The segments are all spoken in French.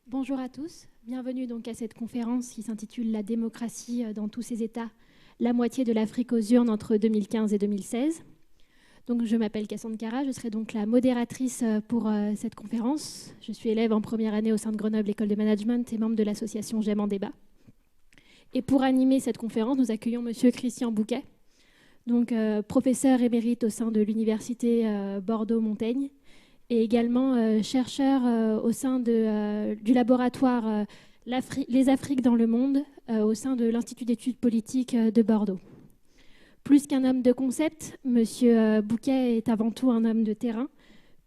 Bonjour à tous, bienvenue donc à cette conférence qui s'intitule « La démocratie dans tous ses états, la moitié de l'Afrique aux urnes entre 2015 et 2016 ». Donc, je m'appelle Cassandre Cara, je serai donc la modératrice pour cette conférence. Je suis élève en première année au sein de Grenoble École de Management et membre de l'association J'aime en débat. Et pour animer cette conférence, nous accueillons Monsieur Christian Bouquet, donc professeur émérite au sein de l'université Bordeaux-Montaigne, et également chercheur au sein du laboratoire Les Afriques dans le monde au sein de l'Institut d'études politiques de Bordeaux. Plus qu'un homme de concept, M. Bouquet est avant tout un homme de terrain,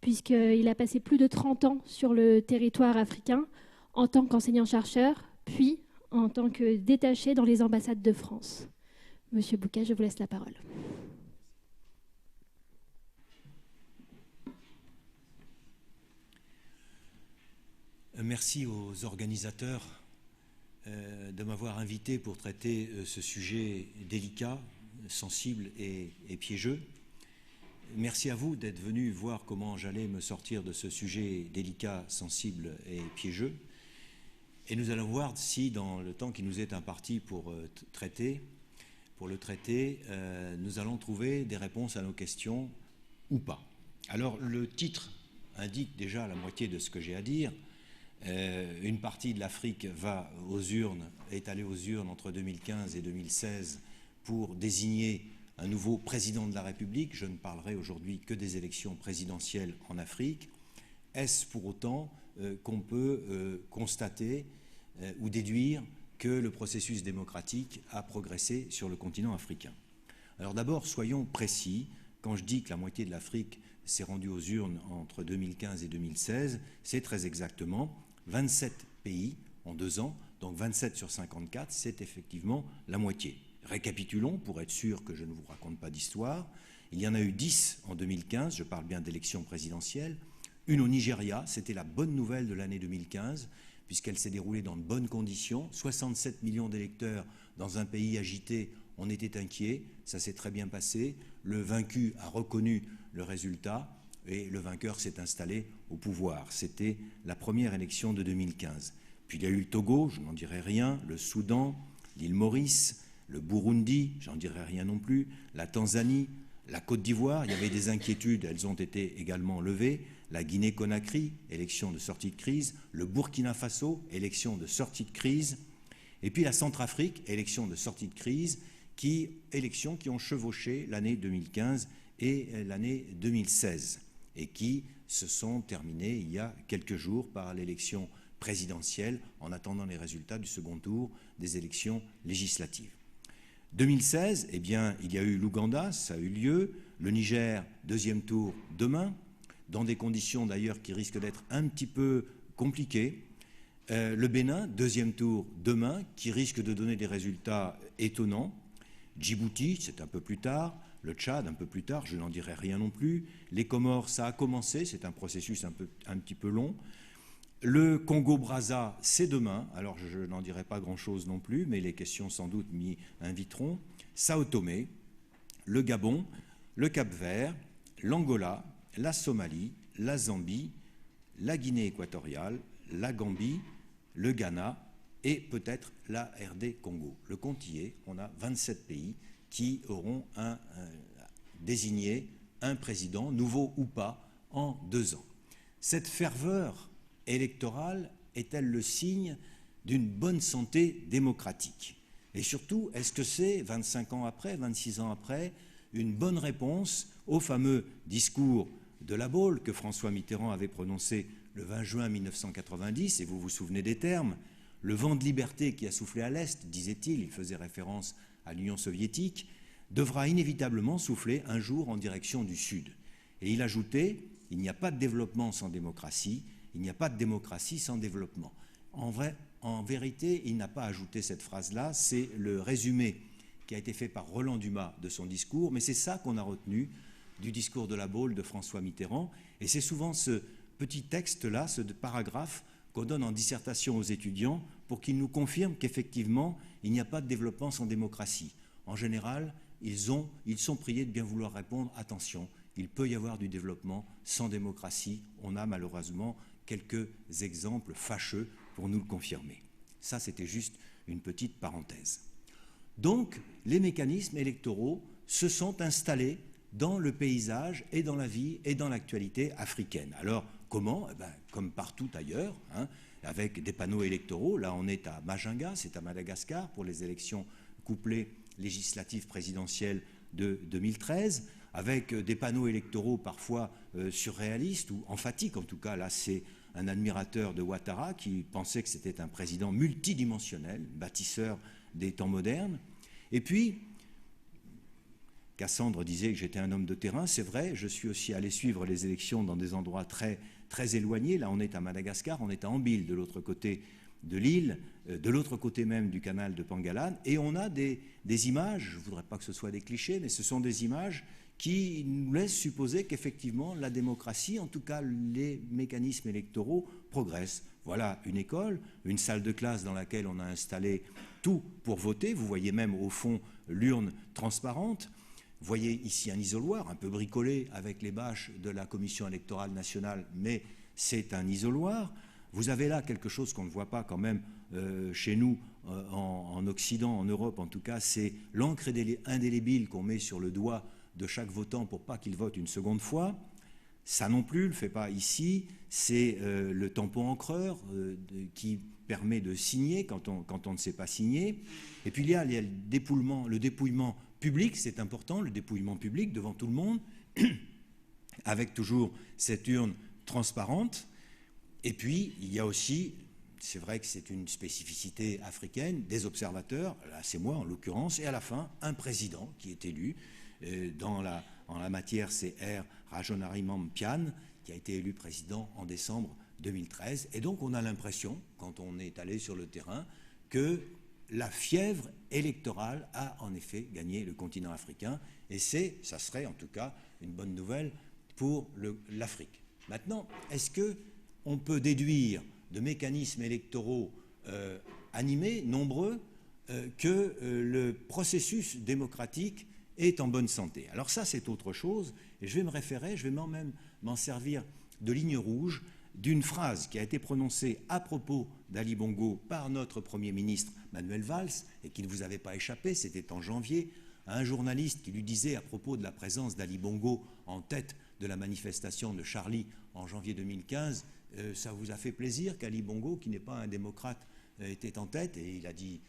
puisqu'il a passé plus de 30 ans sur le territoire africain en tant qu'enseignant-chercheur, puis en tant que détaché dans les ambassades de France. M. Bouquet, je vous laisse la parole. Merci aux organisateurs de m'avoir invité pour traiter ce sujet délicat, sensible et piégeux. Merci à vous d'être venus voir comment j'allais me sortir de ce sujet délicat, sensible et piégeux. Et nous allons voir si, dans le temps qui nous est imparti pour le traiter, nous allons trouver des réponses à nos questions ou pas. Alors, le titre indique déjà la moitié de ce que j'ai à dire. Une partie de l'Afrique est allée aux urnes entre 2015 et 2016 pour désigner un nouveau président de la République. Je ne parlerai aujourd'hui que des élections présidentielles en Afrique. Est-ce pour autant qu'on peut constater ou déduire que le processus démocratique a progressé sur le continent africain? Alors d'abord, soyons précis. Quand je dis que la moitié de l'Afrique s'est rendue aux urnes entre 2015 et 2016, c'est très exactement 27 pays en 2 ans, donc 27 sur 54, c'est effectivement la moitié. Récapitulons pour être sûr que je ne vous raconte pas d'histoire. Il y en a eu 10 en 2015, je parle bien d'élections présidentielles. Une au Nigeria, c'était la bonne nouvelle de l'année 2015, puisqu'elle s'est déroulée dans de bonnes conditions. 67 millions d'électeurs dans un pays agité, on était inquiets, ça s'est très bien passé. Le vaincu a reconnu le résultat et le vainqueur s'est installé au pouvoir. C'était la première élection de 2015. Puis il y a eu le Togo, je n'en dirai rien, le Soudan, l'île Maurice, le Burundi, j'en dirai rien non plus, la Tanzanie, la Côte d'Ivoire, il y avait des inquiétudes, elles ont été également levées, la Guinée-Conakry, élection de sortie de crise, le Burkina Faso, élection de sortie de crise, et puis la Centrafrique, élection de sortie de crise, élections qui ont chevauché l'année 2015 et l'année 2016, et qui se sont terminées il y a quelques jours par l'élection présidentielle en attendant les résultats du second tour des élections législatives. 2016, eh bien, il y a eu l'Ouganda, ça a eu lieu, le Niger, deuxième tour demain, dans des conditions d'ailleurs qui risquent d'être un petit peu compliquées. Le Bénin, deuxième tour demain, qui risque de donner des résultats étonnants. Djibouti, c'est un peu plus tard. Le Tchad, un peu plus tard, je n'en dirai rien non plus. Les Comores, ça a commencé, c'est un processus un petit peu long. Le Congo-Brazza, c'est demain, alors je n'en dirai pas grand-chose non plus, mais les questions sans doute m'y inviteront. Sao Tomé, le Gabon, le Cap-Vert, l'Angola, la Somalie, la Zambie, la Guinée équatoriale, la Gambie, le Ghana et peut-être la RD Congo. Le compte y est, on a 27 pays qui auront désigné un président, nouveau ou pas, en 2 ans. Cette ferveur électorale est-elle le signe d'une bonne santé démocratique? Et surtout, est-ce que c'est, 25 ans après, 26 ans après, une bonne réponse au fameux discours de La Baule que François Mitterrand avait prononcé le 20 juin 1990, et vous vous souvenez des termes, le vent de liberté qui a soufflé à l'Est, disait-il, il faisait référence à l'Union soviétique, devra inévitablement souffler un jour en direction du Sud. Et il ajoutait, il n'y a pas de développement sans démocratie, il n'y a pas de démocratie sans développement. En vérité, il n'a pas ajouté cette phrase-là, c'est le résumé qui a été fait par Roland Dumas de son discours, mais c'est ça qu'on a retenu du discours de La Baule de François Mitterrand, et c'est souvent ce petit texte-là, ce paragraphe qu'on donne en dissertation aux étudiants pour qu'ils nous confirment qu'effectivement, il n'y a pas de développement sans démocratie. En général, ils sont priés de bien vouloir répondre « Attention, il peut y avoir du développement sans démocratie ». On a malheureusement quelques exemples fâcheux pour nous le confirmer. Ça, c'était juste une petite parenthèse. Donc, les mécanismes électoraux se sont installés dans le paysage et dans la vie et dans l'actualité africaine. Alors, comment? Comme partout ailleurs, hein, avec des panneaux électoraux. Là, on est à Majinga, c'est à Madagascar, pour les élections couplées législatives présidentielles de 2013, avec des panneaux électoraux parfois surréalistes ou emphatiques. En tout cas, là, c'est un admirateur de Ouattara qui pensait que c'était un président multidimensionnel, bâtisseur des temps modernes. Et puis, Cassandre disait que j'étais un homme de terrain, c'est vrai, je suis aussi allé suivre les élections dans des endroits très, très éloignés. Là, on est à Madagascar, on est à Ambil, de l'autre côté de l'île, de l'autre côté même du canal de Pangalane, et on a des images, je ne voudrais pas que ce soit des clichés, mais ce sont des images qui nous laissent supposer qu'effectivement la démocratie, en tout cas les mécanismes électoraux, progressent. Voilà une école, une salle de classe dans laquelle on a installé tout pour voter. Vous voyez même au fond l'urne transparente. Vous voyez ici un isoloir un peu bricolé avec les bâches de la Commission électorale nationale, mais c'est un isoloir. Vous avez là quelque chose qu'on ne voit pas quand même chez nous en Occident, en Europe en tout cas, c'est l'encre indélébile qu'on met sur le doigt de chaque votant pour pas qu'il vote une seconde fois. Ça non plus, ne le fait pas ici. C'est le tampon encreur qui permet de signer quand on ne sait pas signer. Et puis il y a le dépouillement public, c'est important, le dépouillement public devant tout le monde, avec toujours cette urne transparente. Et puis il y a aussi, c'est vrai que c'est une spécificité africaine, des observateurs, là c'est moi en l'occurrence, et à la fin un président qui est élu. En la matière, c'est R. Rajonarimampian, qui a été élu président en décembre 2013. Et donc, on a l'impression, quand on est allé sur le terrain, que la fièvre électorale a en effet gagné le continent africain. Et ça serait en tout cas une bonne nouvelle pour l'Afrique. Maintenant, est-ce qu'on peut déduire de mécanismes électoraux animés, nombreux, que le processus démocratique est en bonne santé? Alors ça, c'est autre chose, et je vais me référer, je vais même m'en servir de ligne rouge d'une phrase qui a été prononcée à propos d'Ali Bongo par notre Premier ministre Manuel Valls, et qui ne vous avait pas échappé, c'était en janvier, à un journaliste qui lui disait à propos de la présence d'Ali Bongo en tête de la manifestation de Charlie en janvier 2015, ça vous a fait plaisir qu'Ali Bongo, qui n'est pas un démocrate, était en tête? Et il a dit...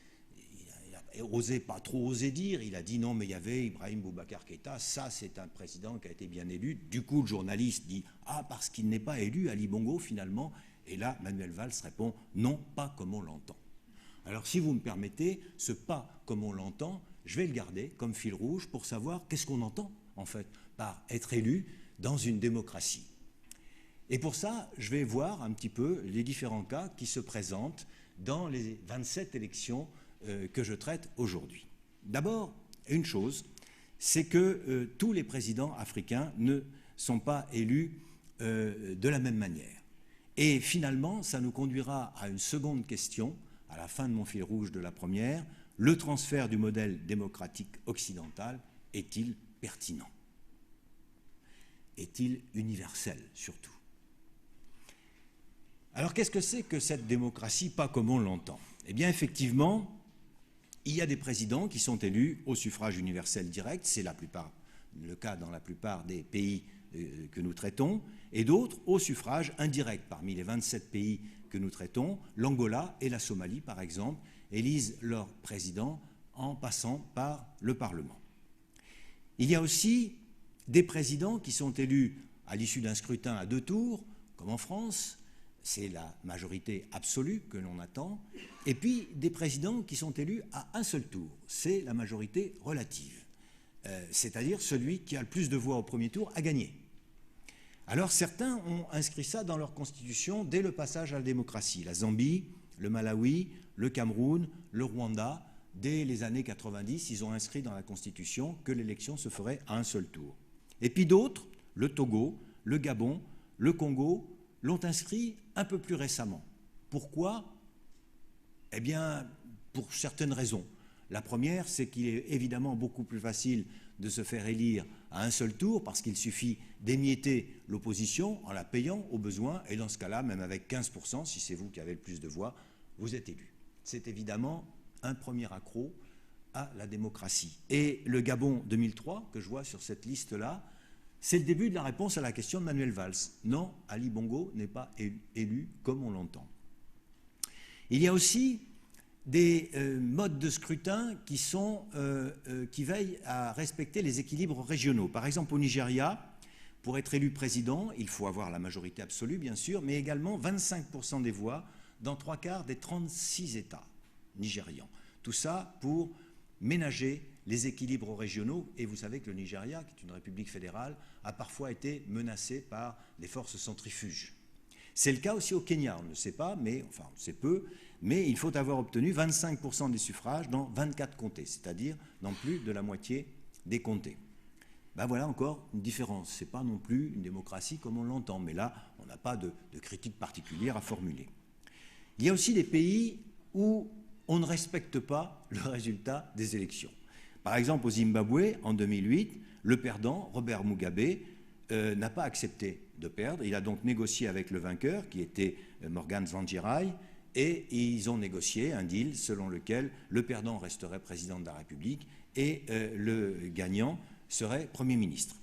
pas trop osé dire, il a dit non, mais il y avait Ibrahim Boubacar Keïta, ça c'est un président qui a été bien élu. Du coup, le journaliste dit ah, parce qu'il n'est pas élu, Ali Bongo finalement. Et là, Manuel Valls répond non, pas comme on l'entend. Alors, si vous me permettez, ce pas comme on l'entend, je vais le garder comme fil rouge pour savoir qu'est-ce qu'on entend en fait par être élu dans une démocratie. Et pour ça, je vais voir un petit peu les différents cas qui se présentent dans les 27 élections que je traite aujourd'hui. D'abord, une chose, c'est que tous les présidents africains ne sont pas élus de la même manière. Et finalement, ça nous conduira à une seconde question, à la fin de mon fil rouge de la première: le transfert du modèle démocratique occidental est-il pertinent? Est-il universel surtout? Alors qu'est-ce que c'est que cette démocratie pas comme on l'entend? Eh bien effectivement, il y a des présidents qui sont élus au suffrage universel direct, c'est le cas dans la plupart des pays que nous traitons, et d'autres au suffrage indirect. Parmi les 27 pays que nous traitons, l'Angola et la Somalie, par exemple, élisent leur président en passant par le Parlement. Il y a aussi des présidents qui sont élus à l'issue d'un scrutin à 2 tours, comme en France. C'est la majorité absolue que l'on attend, et puis des présidents qui sont élus à un seul tour, c'est la majorité relative, c'est-à-dire celui qui a le plus de voix au premier tour a gagné. Alors certains ont inscrit ça dans leur constitution dès le passage à la démocratie. La Zambie, le Malawi, le Cameroun, le Rwanda, dès les années 90, ils ont inscrit dans la constitution que l'élection se ferait à un seul tour. Et puis d'autres, le Togo, le Gabon, le Congo, l'ont inscrit un peu plus récemment. Pourquoi? Eh bien, pour certaines raisons. La première, c'est qu'il est évidemment beaucoup plus facile de se faire élire à un seul tour, parce qu'il suffit d'émietter l'opposition en la payant au besoin, et dans ce cas-là, même avec 15%, si c'est vous qui avez le plus de voix, vous êtes élu. C'est évidemment un premier accroc à la démocratie. Et le Gabon 2003, que je vois sur cette liste-là, c'est le début de la réponse à la question de Manuel Valls. Non, Ali Bongo n'est pas élu comme on l'entend. Il y a aussi des modes de scrutin qui veillent à respecter les équilibres régionaux. Par exemple, au Nigeria, pour être élu président, il faut avoir la majorité absolue, bien sûr, mais également 25% des voix dans 3/4 des 36 États nigérians. Tout ça pour ménager les équilibres régionaux. Et vous savez que le Nigeria, qui est une république fédérale, a parfois été menacé par des forces centrifuges. C'est le cas aussi au Kenya, on ne le sait pas, mais enfin on le sait peu, mais il faut avoir obtenu 25% des suffrages dans 24 comtés, c'est-à-dire dans plus de la moitié des comtés. Ben voilà encore une différence. Ce n'est pas non plus une démocratie comme on l'entend, mais là, on n'a pas de critique particulière à formuler. Il y a aussi des pays où on ne respecte pas le résultat des élections. Par exemple, au Zimbabwe, en 2008, le perdant, Robert Mugabe, n'a pas accepté de perdre. Il a donc négocié avec le vainqueur, qui était Morgan Tsvangirai, et ils ont négocié un deal selon lequel le perdant resterait président de la République et le gagnant serait Premier ministre.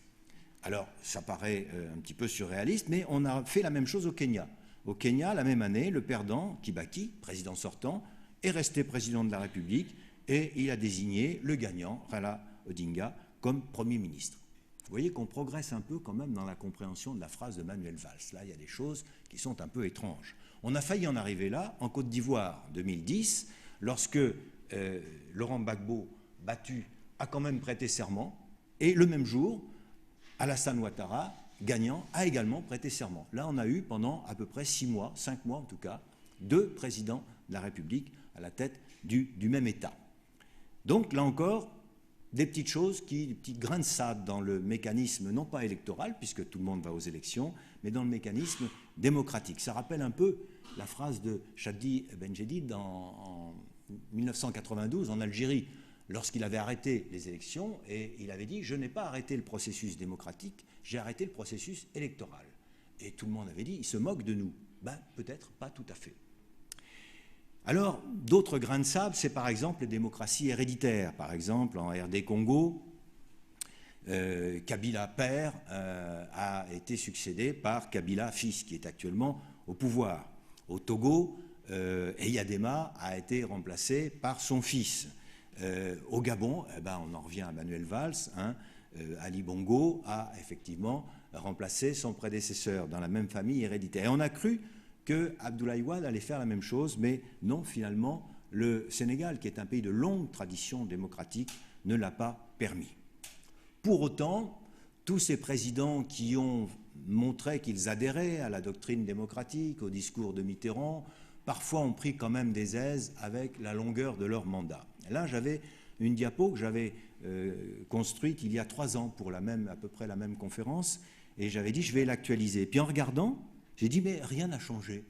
Alors, ça paraît un petit peu surréaliste, mais on a fait la même chose au Kenya. Au Kenya, la même année, le perdant, Kibaki, président sortant, est resté président de la République et il a désigné le gagnant, Raila Odinga, comme Premier ministre. Vous voyez qu'on progresse un peu quand même dans la compréhension de la phrase de Manuel Valls. Là, il y a des choses qui sont un peu étranges. On a failli en arriver là en Côte d'Ivoire en 2010, lorsque Laurent Gbagbo, battu, a quand même prêté serment, et le même jour, Alassane Ouattara, gagnant, a également prêté serment. Là, on a eu pendant à peu près 6 mois, 5 mois en tout cas, 2 présidents de la République à la tête du même État. Donc, là encore, des petites choses, des petits grains de sable dans le mécanisme, non pas électoral, puisque tout le monde va aux élections, mais dans le mécanisme démocratique. Ça rappelle un peu la phrase de Chadli Benjedid en 1992 en Algérie, lorsqu'il avait arrêté les élections, et il avait dit « Je n'ai pas arrêté le processus démocratique, j'ai arrêté le processus électoral ». Et tout le monde avait dit « Il se moque de nous ». Ben, peut-être pas tout à fait. Alors, d'autres grains de sable, c'est par exemple les démocraties héréditaires. Par exemple, en RD Congo, Kabila père a été succédé par Kabila fils, qui est actuellement au pouvoir. Au Togo, Eyadema a été remplacé par son fils. Au Gabon, eh ben, on en revient à Manuel Valls, Ali Bongo a effectivement remplacé son prédécesseur dans la même famille héréditaire. Et on a cru que Abdoulaye Wade allait faire la même chose, mais non, finalement, le Sénégal, qui est un pays de longue tradition démocratique, ne l'a pas permis. Pour autant, tous ces présidents qui ont montré qu'ils adhéraient à la doctrine démocratique, au discours de Mitterrand, parfois ont pris quand même des aises avec la longueur de leur mandat. Et là, j'avais une diapo que j'avais construite il y a 3 ans pour à peu près la même conférence, et j'avais dit je vais l'actualiser. Et puis en regardant, j'ai dit mais rien n'a changé.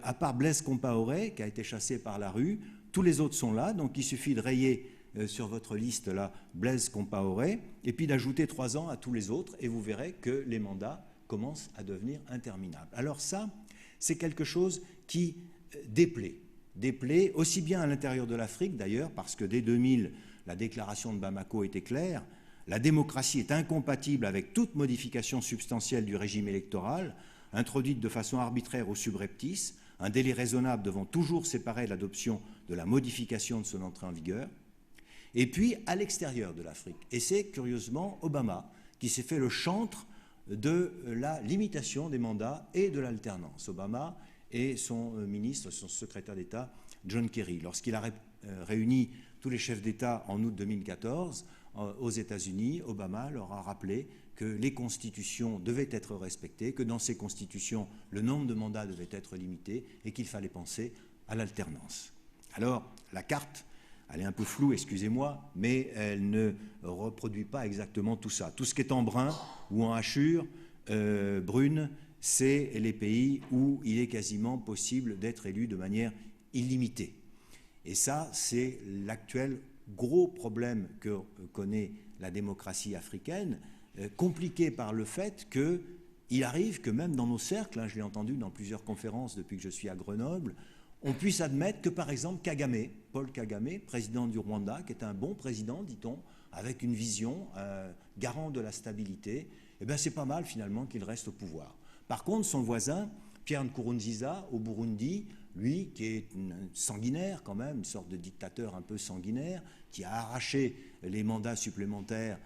À part Blaise Compaoré, qui a été chassé par la rue, tous les autres sont là, donc il suffit de rayer sur votre liste là Blaise Compaoré, et puis d'ajouter 3 ans à tous les autres, et vous verrez que les mandats commencent à devenir interminables. Alors ça, c'est quelque chose qui déplaît aussi bien à l'intérieur de l'Afrique d'ailleurs, parce que dès 2000, la déclaration de Bamako était claire, la démocratie est incompatible avec toute modification substantielle du régime électoral, introduite de façon arbitraire ou subreptice, un délai raisonnable devant toujours séparer l'adoption de la modification de son entrée en vigueur, et puis à l'extérieur de l'Afrique. Et c'est curieusement Obama qui s'est fait le chantre de la limitation des mandats et de l'alternance. Obama et son ministre, son secrétaire d'État, John Kerry. Lorsqu'il a réuni tous les chefs d'État en août 2014 aux États-Unis, Obama leur a rappelé que les constitutions devaient être respectées, que dans ces constitutions, le nombre de mandats devait être limité et qu'il fallait penser à l'alternance. Alors, la carte, elle est un peu floue, excusez-moi, mais elle ne reproduit pas exactement tout ça. Tout ce qui est en brun ou en hachure brune, c'est les pays où il est quasiment possible d'être élu de manière illimitée. Et ça, c'est l'actuel gros problème que connaît la démocratie africaine, compliqué par le fait qu'il arrive que même dans nos cercles, je l'ai entendu dans plusieurs conférences depuis que je suis à Grenoble, on puisse admettre que, par exemple, Kagame, Paul Kagame, président du Rwanda, qui est un bon président, dit-on, avec une vision garant de la stabilité, eh bien, c'est pas mal, finalement, qu'il reste au pouvoir. Par contre, son voisin, Pierre Nkurunziza, au Burundi, lui, qui est sanguinaire quand même, une sorte de dictateur un peu sanguinaire, qui a arraché les mandats supplémentaires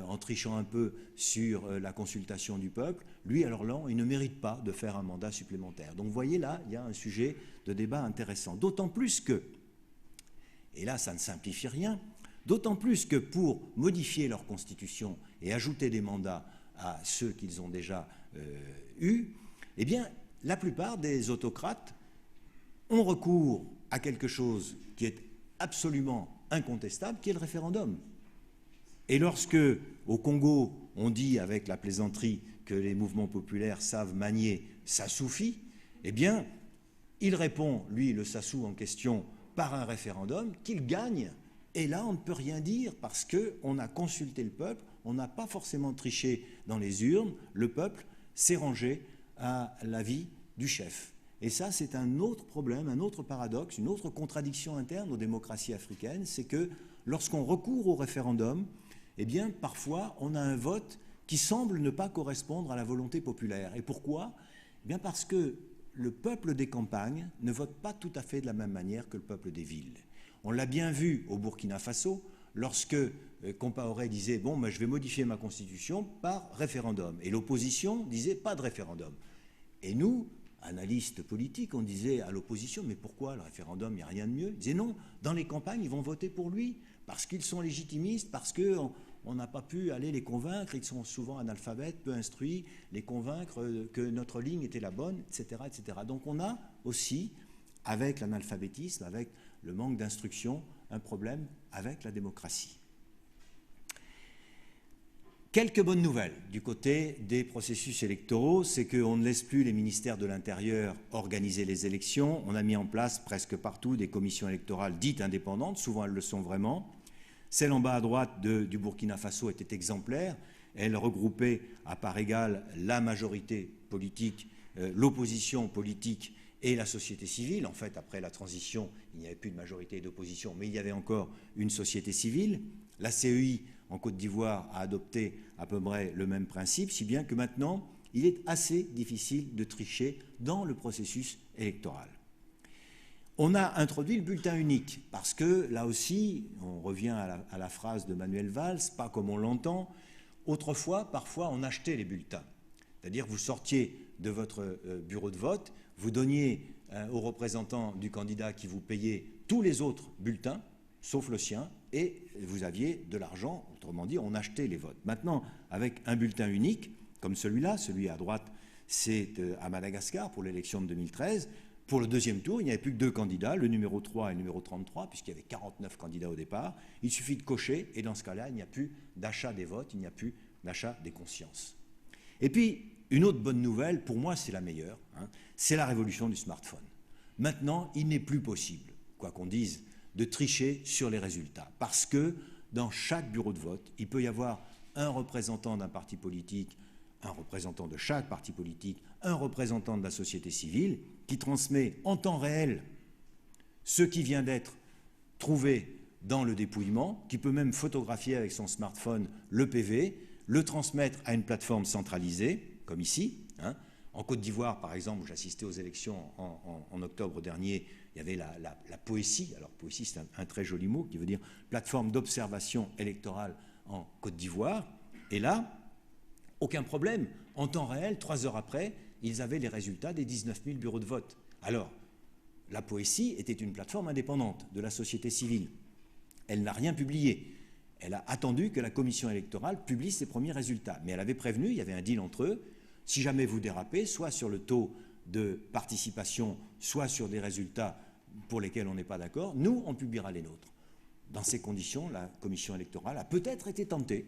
en trichant un peu sur la consultation du peuple, lui, alors là, il ne mérite pas de faire un mandat supplémentaire. Donc vous voyez là, il y a un sujet de débat intéressant. D'autant plus que, et là ça ne simplifie rien, d'autant plus que pour modifier leur constitution et ajouter des mandats à ceux qu'ils ont déjà eus, eh bien, la plupart des autocrates ont recours à quelque chose qui est absolument incontestable, qui est le référendum. Et lorsque, au Congo, on dit avec la plaisanterie que les mouvements populaires savent manier Sassoufi, eh bien, il répond, lui, le Sassou en question, par un référendum qu'il gagne. Et là, on ne peut rien dire parce qu'on a consulté le peuple, on n'a pas forcément triché dans les urnes, le peuple s'est rangé à l'avis du chef. Et ça, c'est un autre problème, un autre paradoxe, une autre contradiction interne aux démocraties africaines, c'est que lorsqu'on recourt au référendum, eh bien, parfois, on a un vote qui semble ne pas correspondre à la volonté populaire. Et pourquoi ? Eh bien, parce que le peuple des campagnes ne vote pas tout à fait de la même manière que le peuple des villes. On l'a bien vu au Burkina Faso, lorsque Compaoré disait « bon, je vais modifier ma constitution par référendum ». Et l'opposition disait « pas de référendum ». Et nous, analystes politiques, on disait à l'opposition « mais pourquoi le référendum, il n'y a rien de mieux ?» Ils disaient « non, dans les campagnes, ils vont voter pour lui, parce qu'ils sont légitimistes, parce qu'on n'a pas pu aller les convaincre, ils sont souvent analphabètes, peu instruits, les convaincre que notre ligne était la bonne, etc., etc. » Donc on a aussi, avec l'analphabétisme, avec le manque d'instruction, un problème avec la démocratie. Quelques bonnes nouvelles du côté des processus électoraux, c'est qu'on ne laisse plus les ministères de l'Intérieur organiser les élections. On a mis en place presque partout des commissions électorales dites indépendantes, souvent elles le sont vraiment. Celle en bas à droite du Burkina Faso était exemplaire. Elle regroupait à part égale la majorité politique, l'opposition politique et la société civile. En fait, après la transition, il n'y avait plus de majorité et d'opposition, mais il y avait encore une société civile. La CEI en Côte d'Ivoire a adopté à peu près le même principe, si bien que maintenant, il est assez difficile de tricher dans le processus électoral. On a introduit le bulletin unique, parce que là aussi, on revient à la phrase de Manuel Valls, pas comme on l'entend. Autrefois, parfois, on achetait les bulletins. C'est-à-dire vous sortiez de votre bureau de vote, vous donniez au représentant du candidat qui vous payait tous les autres bulletins, sauf le sien, et vous aviez de l'argent, autrement dit, on achetait les votes. Maintenant, avec un bulletin unique, comme celui-là, celui à droite, c'est à Madagascar pour l'élection de 2013, pour le deuxième tour, il n'y avait plus que deux candidats, le numéro 3 et le numéro 33, puisqu'il y avait 49 candidats au départ. Il suffit de cocher, et dans ce cas-là, il n'y a plus d'achat des votes, il n'y a plus d'achat des consciences. Et puis, une autre bonne nouvelle, pour moi c'est la meilleure, c'est la révolution du smartphone. Maintenant, il n'est plus possible, quoi qu'on dise, de tricher sur les résultats. Parce que dans chaque bureau de vote, il peut y avoir un représentant d'un parti politique, un représentant de chaque parti politique, un représentant de la société civile, qui transmet en temps réel ce qui vient d'être trouvé dans le dépouillement, qui peut même photographier avec son smartphone le PV, le transmettre à une plateforme centralisée, comme ici. En Côte d'Ivoire, par exemple, où j'assistais aux élections en octobre dernier, il y avait la POECI. Alors, POECI, c'est un très joli mot qui veut dire plateforme d'observation électorale en Côte d'Ivoire. Et là, aucun problème. En temps réel, 3 heures après, ils avaient les résultats des 19 000 bureaux de vote. Alors, la POECI était une plateforme indépendante de la société civile. Elle n'a rien publié. Elle a attendu que la commission électorale publie ses premiers résultats. Mais elle avait prévenu, il y avait un deal entre eux, si jamais vous dérapez, soit sur le taux de participation, soit sur des résultats pour lesquels on n'est pas d'accord, nous, on publiera les nôtres. Dans ces conditions, la commission électorale a peut-être été tentée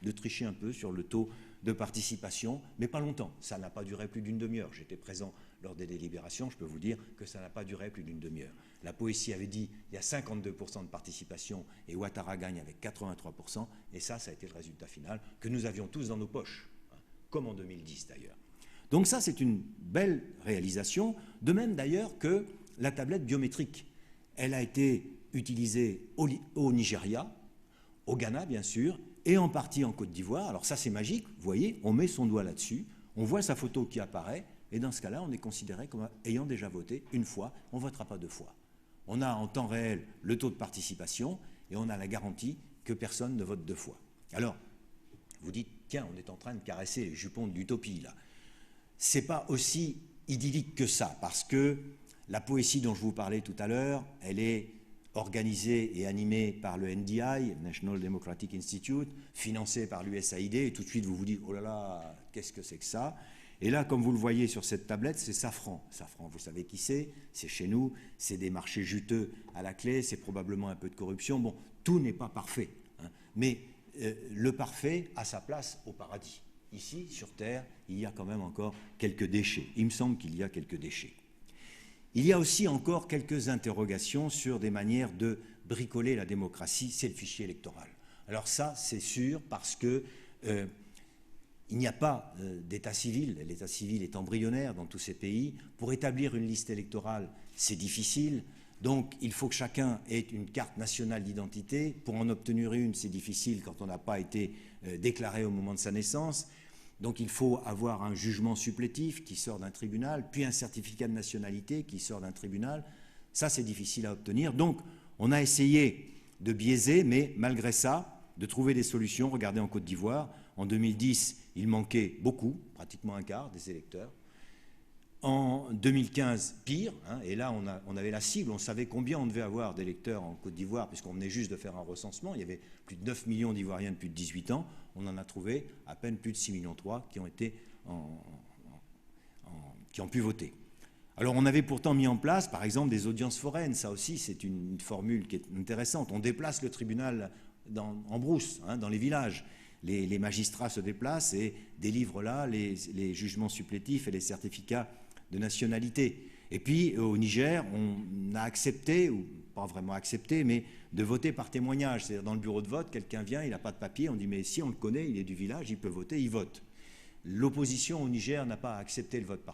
de tricher un peu sur le taux de participation, mais pas longtemps. Ça n'a pas duré plus d'une demi-heure. J'étais présent lors des délibérations, je peux vous dire que ça n'a pas duré plus d'une demi-heure. La POECI avait dit il y a 52% de participation et Ouattara gagne avec 83%, et ça a été le résultat final que nous avions tous dans nos poches, comme en 2010 d'ailleurs. Donc ça, c'est une belle réalisation, de même d'ailleurs que la tablette biométrique. Elle a été utilisée au Nigeria, au Ghana bien sûr, et en partie en Côte d'Ivoire. Alors ça c'est magique, vous voyez, on met son doigt là-dessus, on voit sa photo qui apparaît, et dans ce cas-là, on est considéré comme ayant déjà voté une fois, on ne votera pas deux fois. On a en temps réel le taux de participation, et on a la garantie que personne ne vote deux fois. Alors, vous dites, tiens, on est en train de caresser les jupons de l'utopie, là. C'est pas aussi idyllique que ça, parce que la poésie dont je vous parlais tout à l'heure, elle est organisée et animée par le NDI, National Democratic Institute, financée par l'USAID, et tout de suite vous vous dites, oh là là, qu'est-ce que c'est que ça? Et là, comme vous le voyez sur cette tablette, c'est Safran. Safran, vous savez qui c'est chez nous, c'est des marchés juteux à la clé, c'est probablement un peu de corruption. Bon, tout n'est pas parfait, hein, mais le parfait a sa place au paradis. Ici, sur Terre, il y a quand même encore quelques déchets. Il me semble qu'il y a quelques déchets. Il y a aussi encore quelques interrogations sur des manières de bricoler la démocratie, c'est le fichier électoral. Alors ça, c'est sûr, parce que il n'y a pas d'état civil, l'état civil est embryonnaire dans tous ces pays. Pour établir une liste électorale, c'est difficile, donc il faut que chacun ait une carte nationale d'identité. Pour en obtenir une, c'est difficile quand on n'a pas été déclaré au moment de sa naissance. Donc il faut avoir un jugement supplétif qui sort d'un tribunal, puis un certificat de nationalité qui sort d'un tribunal. Ça, c'est difficile à obtenir. Donc on a essayé de biaiser, mais malgré ça, de trouver des solutions. Regardez en Côte d'Ivoire, en 2010, il manquait beaucoup, pratiquement un quart des électeurs. En 2015, pire, hein, et là on avait la cible, on savait combien on devait avoir d'électeurs en Côte d'Ivoire, puisqu'on venait juste de faire un recensement, il y avait plus de 9 millions d'Ivoiriens de plus de 18 ans, on en a trouvé à peine plus de 6,3 millions qui ont pu voter. Alors on avait pourtant mis en place, par exemple, des audiences foraines, ça aussi c'est une formule qui est intéressante, on déplace le tribunal en brousse, hein, dans les villages. Les magistrats se déplacent et délivrent là les jugements supplétifs et les certificats de nationalité. Et puis au Niger, on a accepté, ou pas vraiment accepté, mais de voter par témoignage. C'est-à-dire dans le bureau de vote, quelqu'un vient, il n'a pas de papier, on dit mais si on le connaît, il est du village, il peut voter, il vote. L'opposition au Niger n'a pas accepté le vote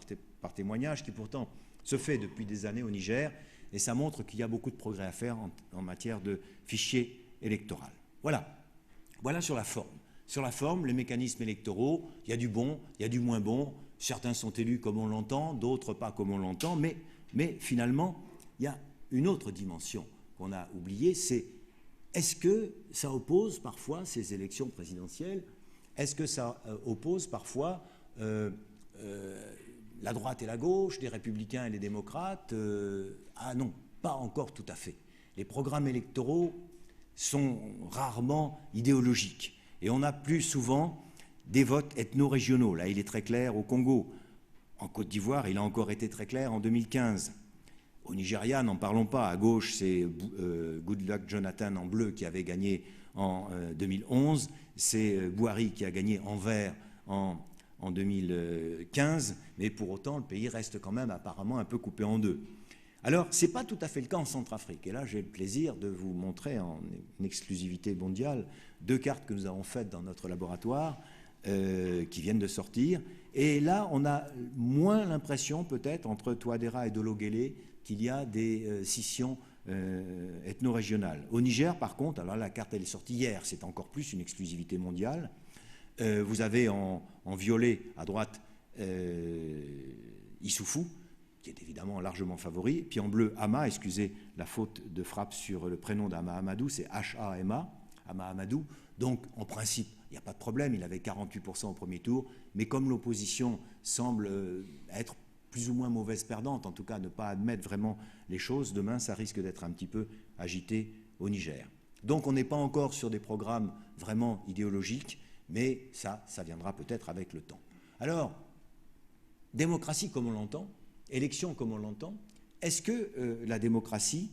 par témoignage, qui pourtant se fait depuis des années au Niger, et ça montre qu'il y a beaucoup de progrès à faire en matière de fichier électoral. Voilà sur la forme. Sur la forme, les mécanismes électoraux, il y a du bon, il y a du moins bon. Certains sont élus comme on l'entend, d'autres pas comme on l'entend, mais finalement, il y a une autre dimension qu'on a oubliée, c'est est-ce que ça oppose parfois ces élections présidentielles, est-ce que ça oppose parfois la droite et la gauche, les républicains et les démocrates? Ah non, pas encore tout à fait. Les programmes électoraux sont rarement idéologiques. Et on a plus souvent des votes ethno-régionaux. Là, il est très clair au Congo. En Côte d'Ivoire, il a encore été très clair en 2015. Au Nigeria, n'en parlons pas. À gauche, c'est Goodluck Jonathan en bleu qui avait gagné en 2011. C'est Buhari qui a gagné en vert en 2015. Mais pour autant, le pays reste quand même apparemment un peu coupé en deux. Alors, ce n'est pas tout à fait le cas en Centrafrique. Et là, j'ai le plaisir de vous montrer en exclusivité mondiale 2 cartes que nous avons faites dans notre laboratoire qui viennent de sortir. Et là, on a moins l'impression, peut-être, entre Touadéra et Dolo-Guélé, qu'il y a des scissions ethno-régionales. Au Niger, par contre, alors la carte, elle est sortie hier, c'est encore plus une exclusivité mondiale. Vous avez en violet, à droite, Issoufou, qui est évidemment largement favori. Puis en bleu, Hama, excusez la faute de frappe sur le prénom d'Hama Amadou, c'est H-A-M-A, Hama Amadou. Donc, en principe, il n'y a pas de problème, il avait 48% au premier tour, mais comme l'opposition semble être plus ou moins mauvaise perdante, en tout cas ne pas admettre vraiment les choses, demain, ça risque d'être un petit peu agité au Niger. Donc, on n'est pas encore sur des programmes vraiment idéologiques, mais ça viendra peut-être avec le temps. Alors, démocratie comme on l'entend, élection comme on l'entend, est-ce que la démocratie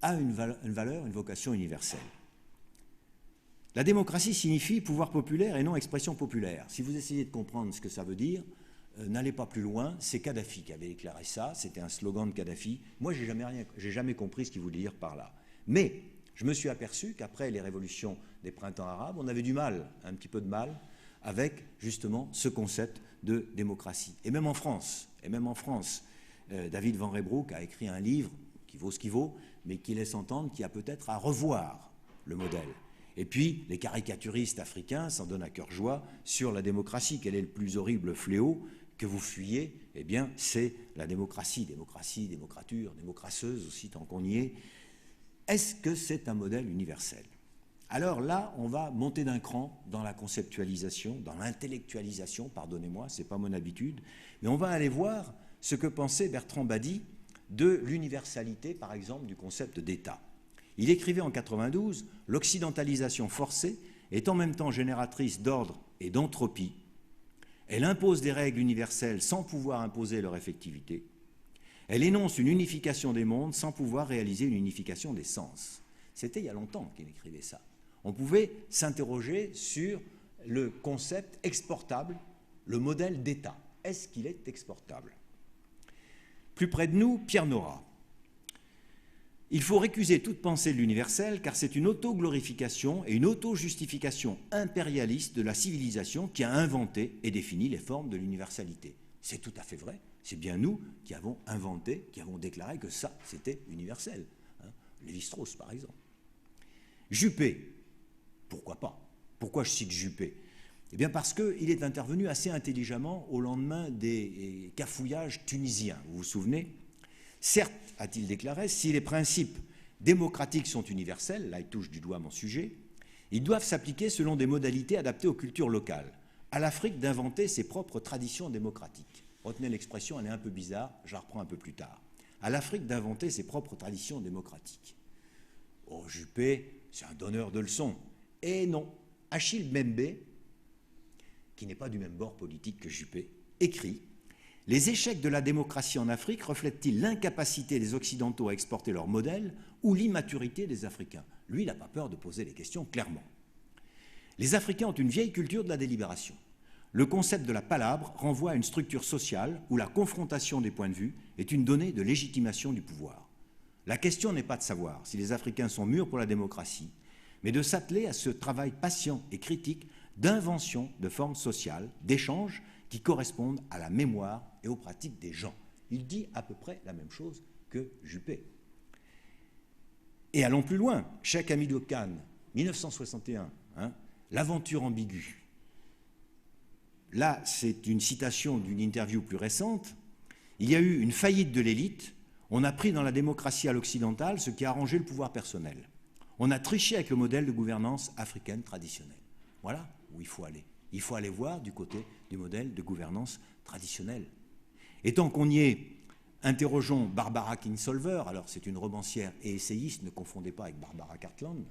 a une valeur, une vocation universelle? La démocratie signifie pouvoir populaire et non expression populaire. Si vous essayez de comprendre ce que ça veut dire, n'allez pas plus loin. C'est Kadhafi qui avait déclaré ça, c'était un slogan de Kadhafi. Moi, j'ai jamais compris ce qu'il voulait dire par là. Mais je me suis aperçu qu'après les révolutions des printemps arabes, on avait du mal, un petit peu de mal, avec justement ce concept de démocratie. Et même en France, David Van Reybrouck a écrit un livre qui vaut ce qu'il vaut, mais qui laisse entendre qu'il y a peut-être à revoir le modèle. Et puis, les caricaturistes africains s'en donnent à cœur joie sur la démocratie. Quel est le plus horrible fléau que vous fuyez? Eh bien, c'est la démocratie. Démocratie, démocrature, démocraceuse aussi, tant qu'on y est. Est-ce que c'est un modèle universel? Alors là, on va monter d'un cran dans la conceptualisation, dans l'intellectualisation, pardonnez-moi, ce n'est pas mon habitude, mais on va aller voir ce que pensait Bertrand Badi de l'universalité, par exemple, du concept d'État. Il écrivait en 92 « L'occidentalisation forcée est en même temps génératrice d'ordre et d'entropie. Elle impose des règles universelles sans pouvoir imposer leur effectivité. Elle énonce une unification des mondes sans pouvoir réaliser une unification des sens. » C'était il y a longtemps qu'il écrivait ça. On pouvait s'interroger sur le concept exportable, le modèle d'État. Est-ce qu'il est exportable? Plus près de nous, Pierre Nora. Il faut récuser toute pensée de l'universel car c'est une auto-glorification et une auto-justification impérialiste de la civilisation qui a inventé et défini les formes de l'universalité. C'est tout à fait vrai. C'est bien nous qui avons inventé, qui avons déclaré que ça, c'était universel. Lévi-Strauss, par exemple. Juppé, pourquoi pas? Pourquoi je cite Juppé? Eh bien parce qu'il est intervenu assez intelligemment au lendemain des cafouillages tunisiens. Vous vous souvenez? Certes, a-t-il déclaré, si les principes démocratiques sont universels, là il touche du doigt mon sujet, ils doivent s'appliquer selon des modalités adaptées aux cultures locales. À l'Afrique d'inventer ses propres traditions démocratiques. Retenez l'expression, elle est un peu bizarre, je la reprends un peu plus tard. À l'Afrique d'inventer ses propres traditions démocratiques. Oh, Juppé, c'est un donneur de leçons. Et non, Achille Mbembe, qui n'est pas du même bord politique que Juppé, écrit « Les échecs de la démocratie en Afrique reflètent-ils l'incapacité des Occidentaux à exporter leur modèle ou l'immaturité des Africains ?» Lui, il n'a pas peur de poser les questions clairement. Les Africains ont une vieille culture de la délibération. Le concept de la palabre renvoie à une structure sociale où la confrontation des points de vue est une donnée de légitimation du pouvoir. La question n'est pas de savoir si les Africains sont mûrs pour la démocratie, mais de s'atteler à ce travail patient et critique d'invention de formes sociales, d'échanges qui correspondent à la mémoire et aux pratiques des gens. Il dit à peu près la même chose que Juppé. Et allons plus loin. Cheikh Hamidou Khan, 1961, l'aventure ambiguë. Là, c'est une citation d'une interview plus récente. Il y a eu une faillite de l'élite. On a pris dans la démocratie à l'occidentale ce qui a arrangé le pouvoir personnel. On a triché avec le modèle de gouvernance africaine traditionnelle. Voilà où il faut aller. Il faut aller voir du côté du modèle de gouvernance traditionnelle. Et tant qu'on y est, interrogeons Barbara Kingsolver, alors c'est une romancière et essayiste, ne confondez pas avec Barbara Cartland,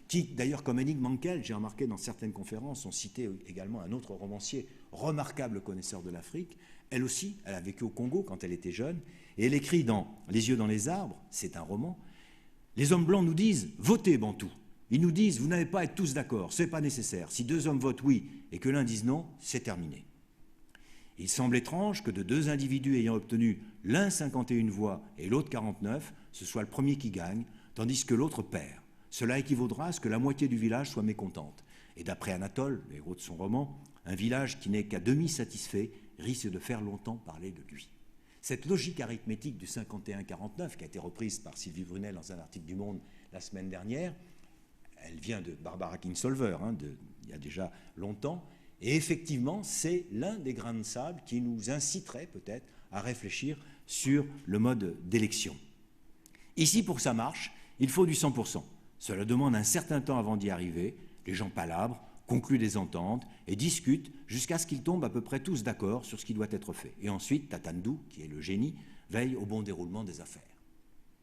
qui d'ailleurs comme Henning Mankell, j'ai remarqué dans certaines conférences, ont cité également un autre romancier, remarquable connaisseur de l'Afrique. Elle aussi, elle a vécu au Congo quand elle était jeune, et elle écrit dans Les yeux dans les arbres, c'est un roman, les hommes blancs nous disent « votez Bantou ». Ils nous disent « vous n'allez pas être tous d'accord, ce n'est pas nécessaire. Si deux hommes votent oui et que l'un dise non, c'est terminé ». Il semble étrange que de deux individus ayant obtenu l'un 51 voix et l'autre 49, ce soit le premier qui gagne, tandis que l'autre perd. Cela équivaudra à ce que la moitié du village soit mécontente. Et d'après Anatole, le héros de son roman, un village qui n'est qu'à demi satisfait risque de faire longtemps parler de lui. Cette logique arithmétique du 51-49, qui a été reprise par Sylvie Brunel dans un article du Monde la semaine dernière, elle vient de Barbara Kingsolver, il y a déjà longtemps, et effectivement, c'est l'un des grains de sable qui nous inciterait peut-être à réfléchir sur le mode d'élection. Ici, pour que ça marche, il faut du 100%. Cela demande un certain temps avant d'y arriver. Les gens palabrent, concluent des ententes et discutent jusqu'à ce qu'ils tombent à peu près tous d'accord sur ce qui doit être fait. Et ensuite, Tatandou, qui est le génie, veille au bon déroulement des affaires.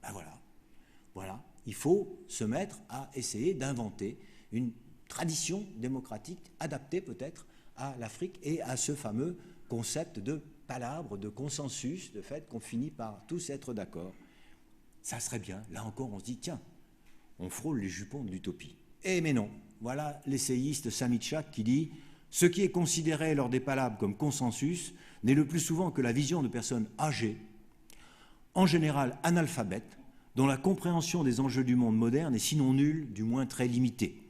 Ben voilà. Il faut se mettre à essayer d'inventer une tradition démocratique adaptée peut-être à l'Afrique et à ce fameux concept de palabre, de consensus, de fait qu'on finit par tous être d'accord. Ça serait bien. Là encore, on se dit, tiens, on frôle les jupons de l'utopie. Eh mais non, voilà l'essayiste Sami Tchak qui dit « Ce qui est considéré lors des palabres comme consensus n'est le plus souvent que la vision de personnes âgées, en général analphabètes, dont la compréhension des enjeux du monde moderne est sinon nulle, du moins très limitée.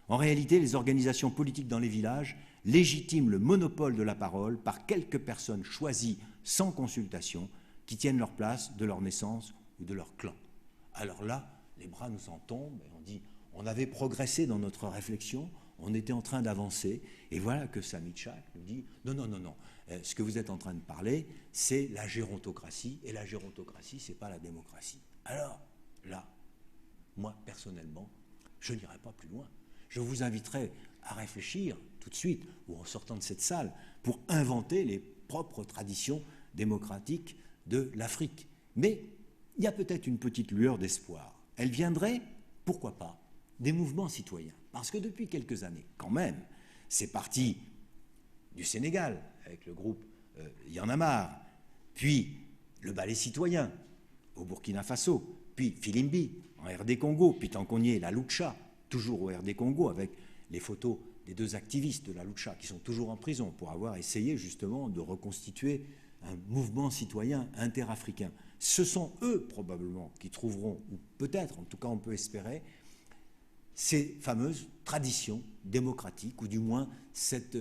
En réalité, les organisations politiques dans les villages légitiment le monopole de la parole par quelques personnes choisies sans consultation, qui tiennent leur place de leur naissance ou de leur clan. Alors là, les bras nous en tombent et on dit, on avait progressé dans notre réflexion, on était en train d'avancer, et voilà que Sami Tchak nous dit, non, non, non, non, ce que vous êtes en train de parler, c'est la gérontocratie, et la gérontocratie, c'est pas la démocratie. Alors, là, moi, personnellement, je n'irai pas plus loin. Je vous inviterai à réfléchir tout de suite, ou en sortant de cette salle, pour inventer les propres traditions démocratiques de l'Afrique. Mais il y a peut-être une petite lueur d'espoir. Elle viendrait, pourquoi pas, des mouvements citoyens. Parce que depuis quelques années, quand même, c'est parti du Sénégal, avec le groupe Y en a marre, puis le ballet citoyen au Burkina Faso, puis Filimbi en RD Congo, puis tant qu'on y est, la Lucha, toujours au RD Congo, avec les photos des deux activistes de la Lucha qui sont toujours en prison pour avoir essayé justement de reconstituer un mouvement citoyen interafricain. Ce sont eux probablement qui trouveront, ou peut-être, en tout cas on peut espérer, ces fameuses traditions démocratiques, ou du moins cette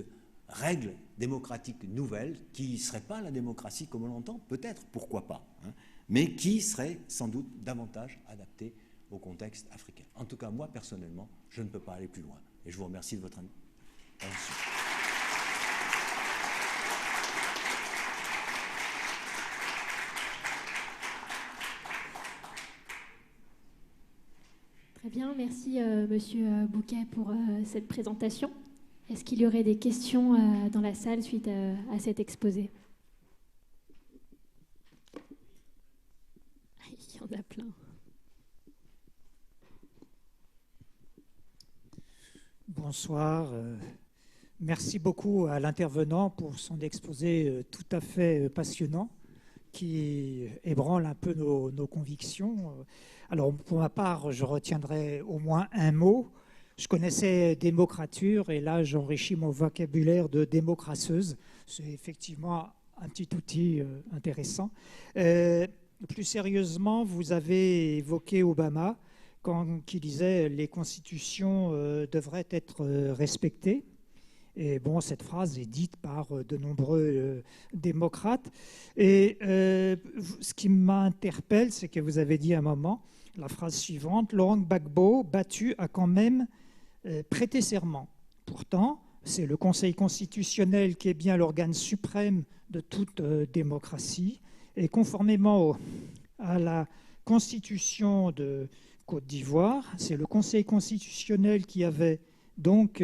règle démocratique nouvelle qui ne serait pas la démocratie comme on l'entend, peut-être, pourquoi pas, hein, mais qui serait sans doute davantage adaptée au contexte africain. En tout cas, moi, personnellement, je ne peux pas aller plus loin. Et je vous remercie de votre attention. Très bien, merci Monsieur Bouquet pour cette présentation. Est-ce qu'il y aurait des questions dans la salle suite à cet exposé? Il y en a plein. Bonsoir. Merci beaucoup à l'intervenant pour son exposé tout à fait passionnant qui ébranle un peu nos convictions. Alors, pour ma part, je retiendrai au moins un mot. Je connaissais démocrature et là, j'enrichis mon vocabulaire de démocraceuse. C'est effectivement un petit outil intéressant. Plus sérieusement, vous avez évoqué Obama qui disait les constitutions devraient être respectées. Et bon, cette phrase est dite par de nombreux démocrates. Et ce qui m'interpelle, c'est que vous avez dit à un moment la phrase suivante, Laurent Gbagbo, battu, a quand même prêté serment. Pourtant, c'est le Conseil constitutionnel qui est bien l'organe suprême de toute démocratie. Et conformément à la Constitution de Côte d'Ivoire, c'est le Conseil constitutionnel qui avait donc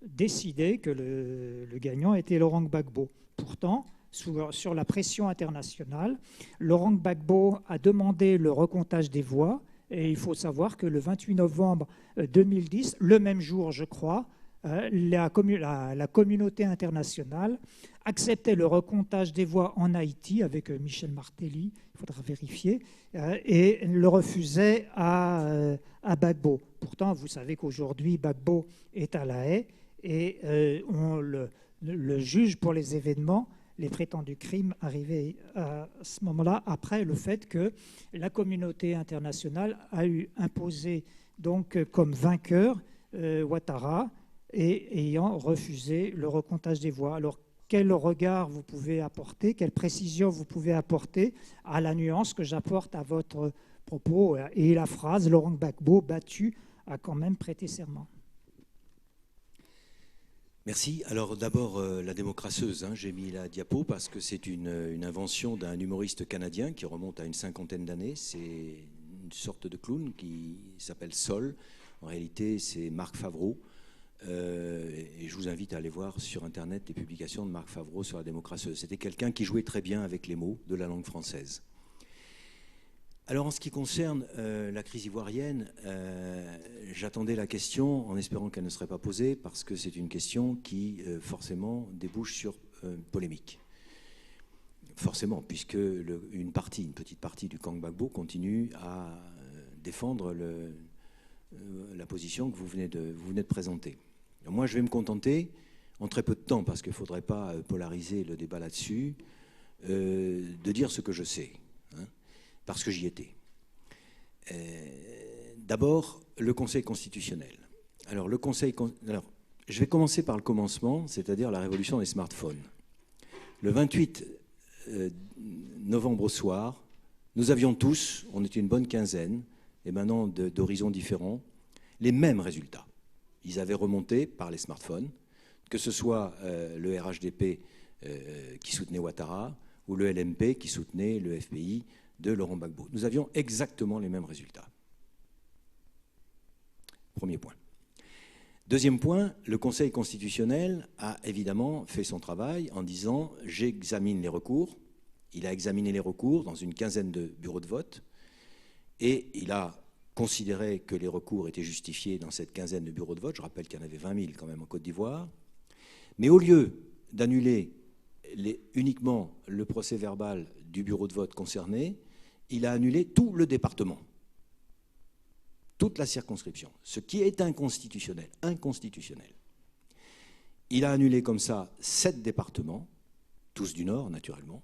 décidé que le gagnant était Laurent Gbagbo. Pourtant, sur la pression internationale, Laurent Gbagbo a demandé le recomptage des voix et il faut savoir que le 28 novembre 2010, le même jour, je crois, la communauté internationale acceptait le recomptage des voix en Haïti avec Michel Martelly, il faudra vérifier, et le refusait à Gbagbo. Pourtant, vous savez qu'aujourd'hui, Gbagbo est à La Haye et on le juge pour les événements, les prétendus crimes arrivés à ce moment-là, après le fait que la communauté internationale a imposé donc comme vainqueur Ouattara, et ayant refusé le recomptage des voix. Alors, quel regard vous pouvez apporter, quelle précision vous pouvez apporter à la nuance que j'apporte à votre propos et la phrase « Laurent Gbagbo, battu, a quand même prêté serment ». Merci. Alors d'abord, la démocraceuse, hein, j'ai mis la diapo parce que c'est une invention d'un humoriste canadien qui remonte à une 50aine d'années. C'est une sorte de clown qui s'appelle Sol. En réalité, c'est Marc Favreau. Et je vous invite à aller voir sur Internet les publications de Marc Favreau sur la démocratie. C'était quelqu'un qui jouait très bien avec les mots de la langue française. Alors en ce qui concerne la crise ivoirienne, j'attendais la question en espérant qu'elle ne serait pas posée parce que c'est une question qui forcément débouche sur polémique. Forcément, puisque une petite partie du camp Gbagbo continue à défendre la position que vous venez de présenter. Alors moi, je vais me contenter, en très peu de temps, parce qu'il ne faudrait pas polariser le débat là-dessus, de dire ce que je sais, hein, parce que j'y étais. D'abord, le Conseil constitutionnel. Alors, je vais commencer par le commencement, c'est-à-dire la révolution des smartphones. Le 28 novembre au soir, nous avions tous, on était une bonne quinzaine, et maintenant d'horizons différents, les mêmes résultats. Ils avaient remonté par les smartphones, que ce soit le RHDP qui soutenait Ouattara ou le LMP qui soutenait le FPI de Laurent Gbagbo. Nous avions exactement les mêmes résultats. Premier point. Deuxième point, le Conseil constitutionnel a évidemment fait son travail en disant « j'examine les recours ». Il a examiné les recours dans une quinzaine de bureaux de vote et il a considéré que les recours étaient justifiés dans cette quinzaine de bureaux de vote. Je rappelle qu'il y en avait 20 000 quand même en Côte d'Ivoire. Mais au lieu d'annuler uniquement le procès-verbal du bureau de vote concerné, il a annulé tout le département, toute la circonscription, ce qui est inconstitutionnel. Il a annulé comme ça 7 départements, tous du Nord naturellement,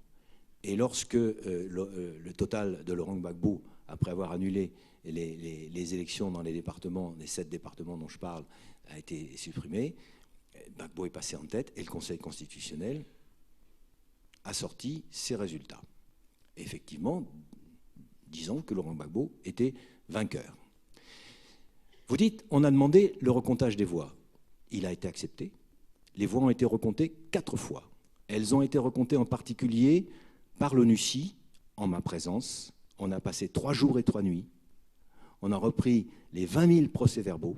et lorsque le total de Laurent Gbagbo, après avoir annulé les élections dans les départements, les 7 départements dont je parle, a été supprimé, Gbagbo est passé en tête et le Conseil constitutionnel a sorti ses résultats. Effectivement, disons que Laurent Gbagbo était vainqueur. Vous dites, on a demandé le recomptage des voix. Il a été accepté. Les voix ont été recomptées 4 fois. Elles ont été recomptées en particulier par l'ONUCI, en ma présence. On a passé 3 jours et 3 nuits. On a repris les 20 000 procès-verbaux.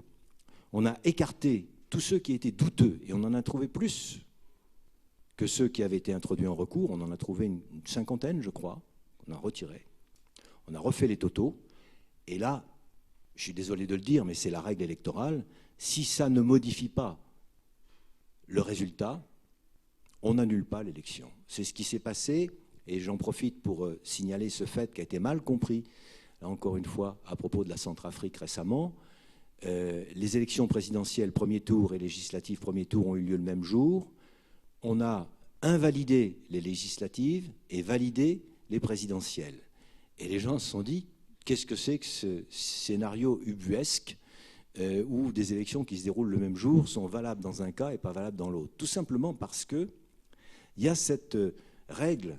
On a écarté tous ceux qui étaient douteux, et on en a trouvé plus que ceux qui avaient été introduits en recours. On en a trouvé une cinquantaine, je crois, qu'on a retiré. On a refait les totaux, et là, je suis désolé de le dire, mais c'est la règle électorale, si ça ne modifie pas le résultat, on n'annule pas l'élection. C'est ce qui s'est passé, et j'en profite pour signaler ce fait qui a été mal compris, là encore une fois, à propos de la Centrafrique récemment. Les élections présidentielles premier tour et législatives premier tour ont eu lieu le même jour. On a invalidé les législatives et validé les présidentielles. Et les gens se sont dit, qu'est-ce que c'est que ce scénario ubuesque où des élections qui se déroulent le même jour sont valables dans un cas et pas valables dans l'autre? Tout simplement parce qu'il y a cette règle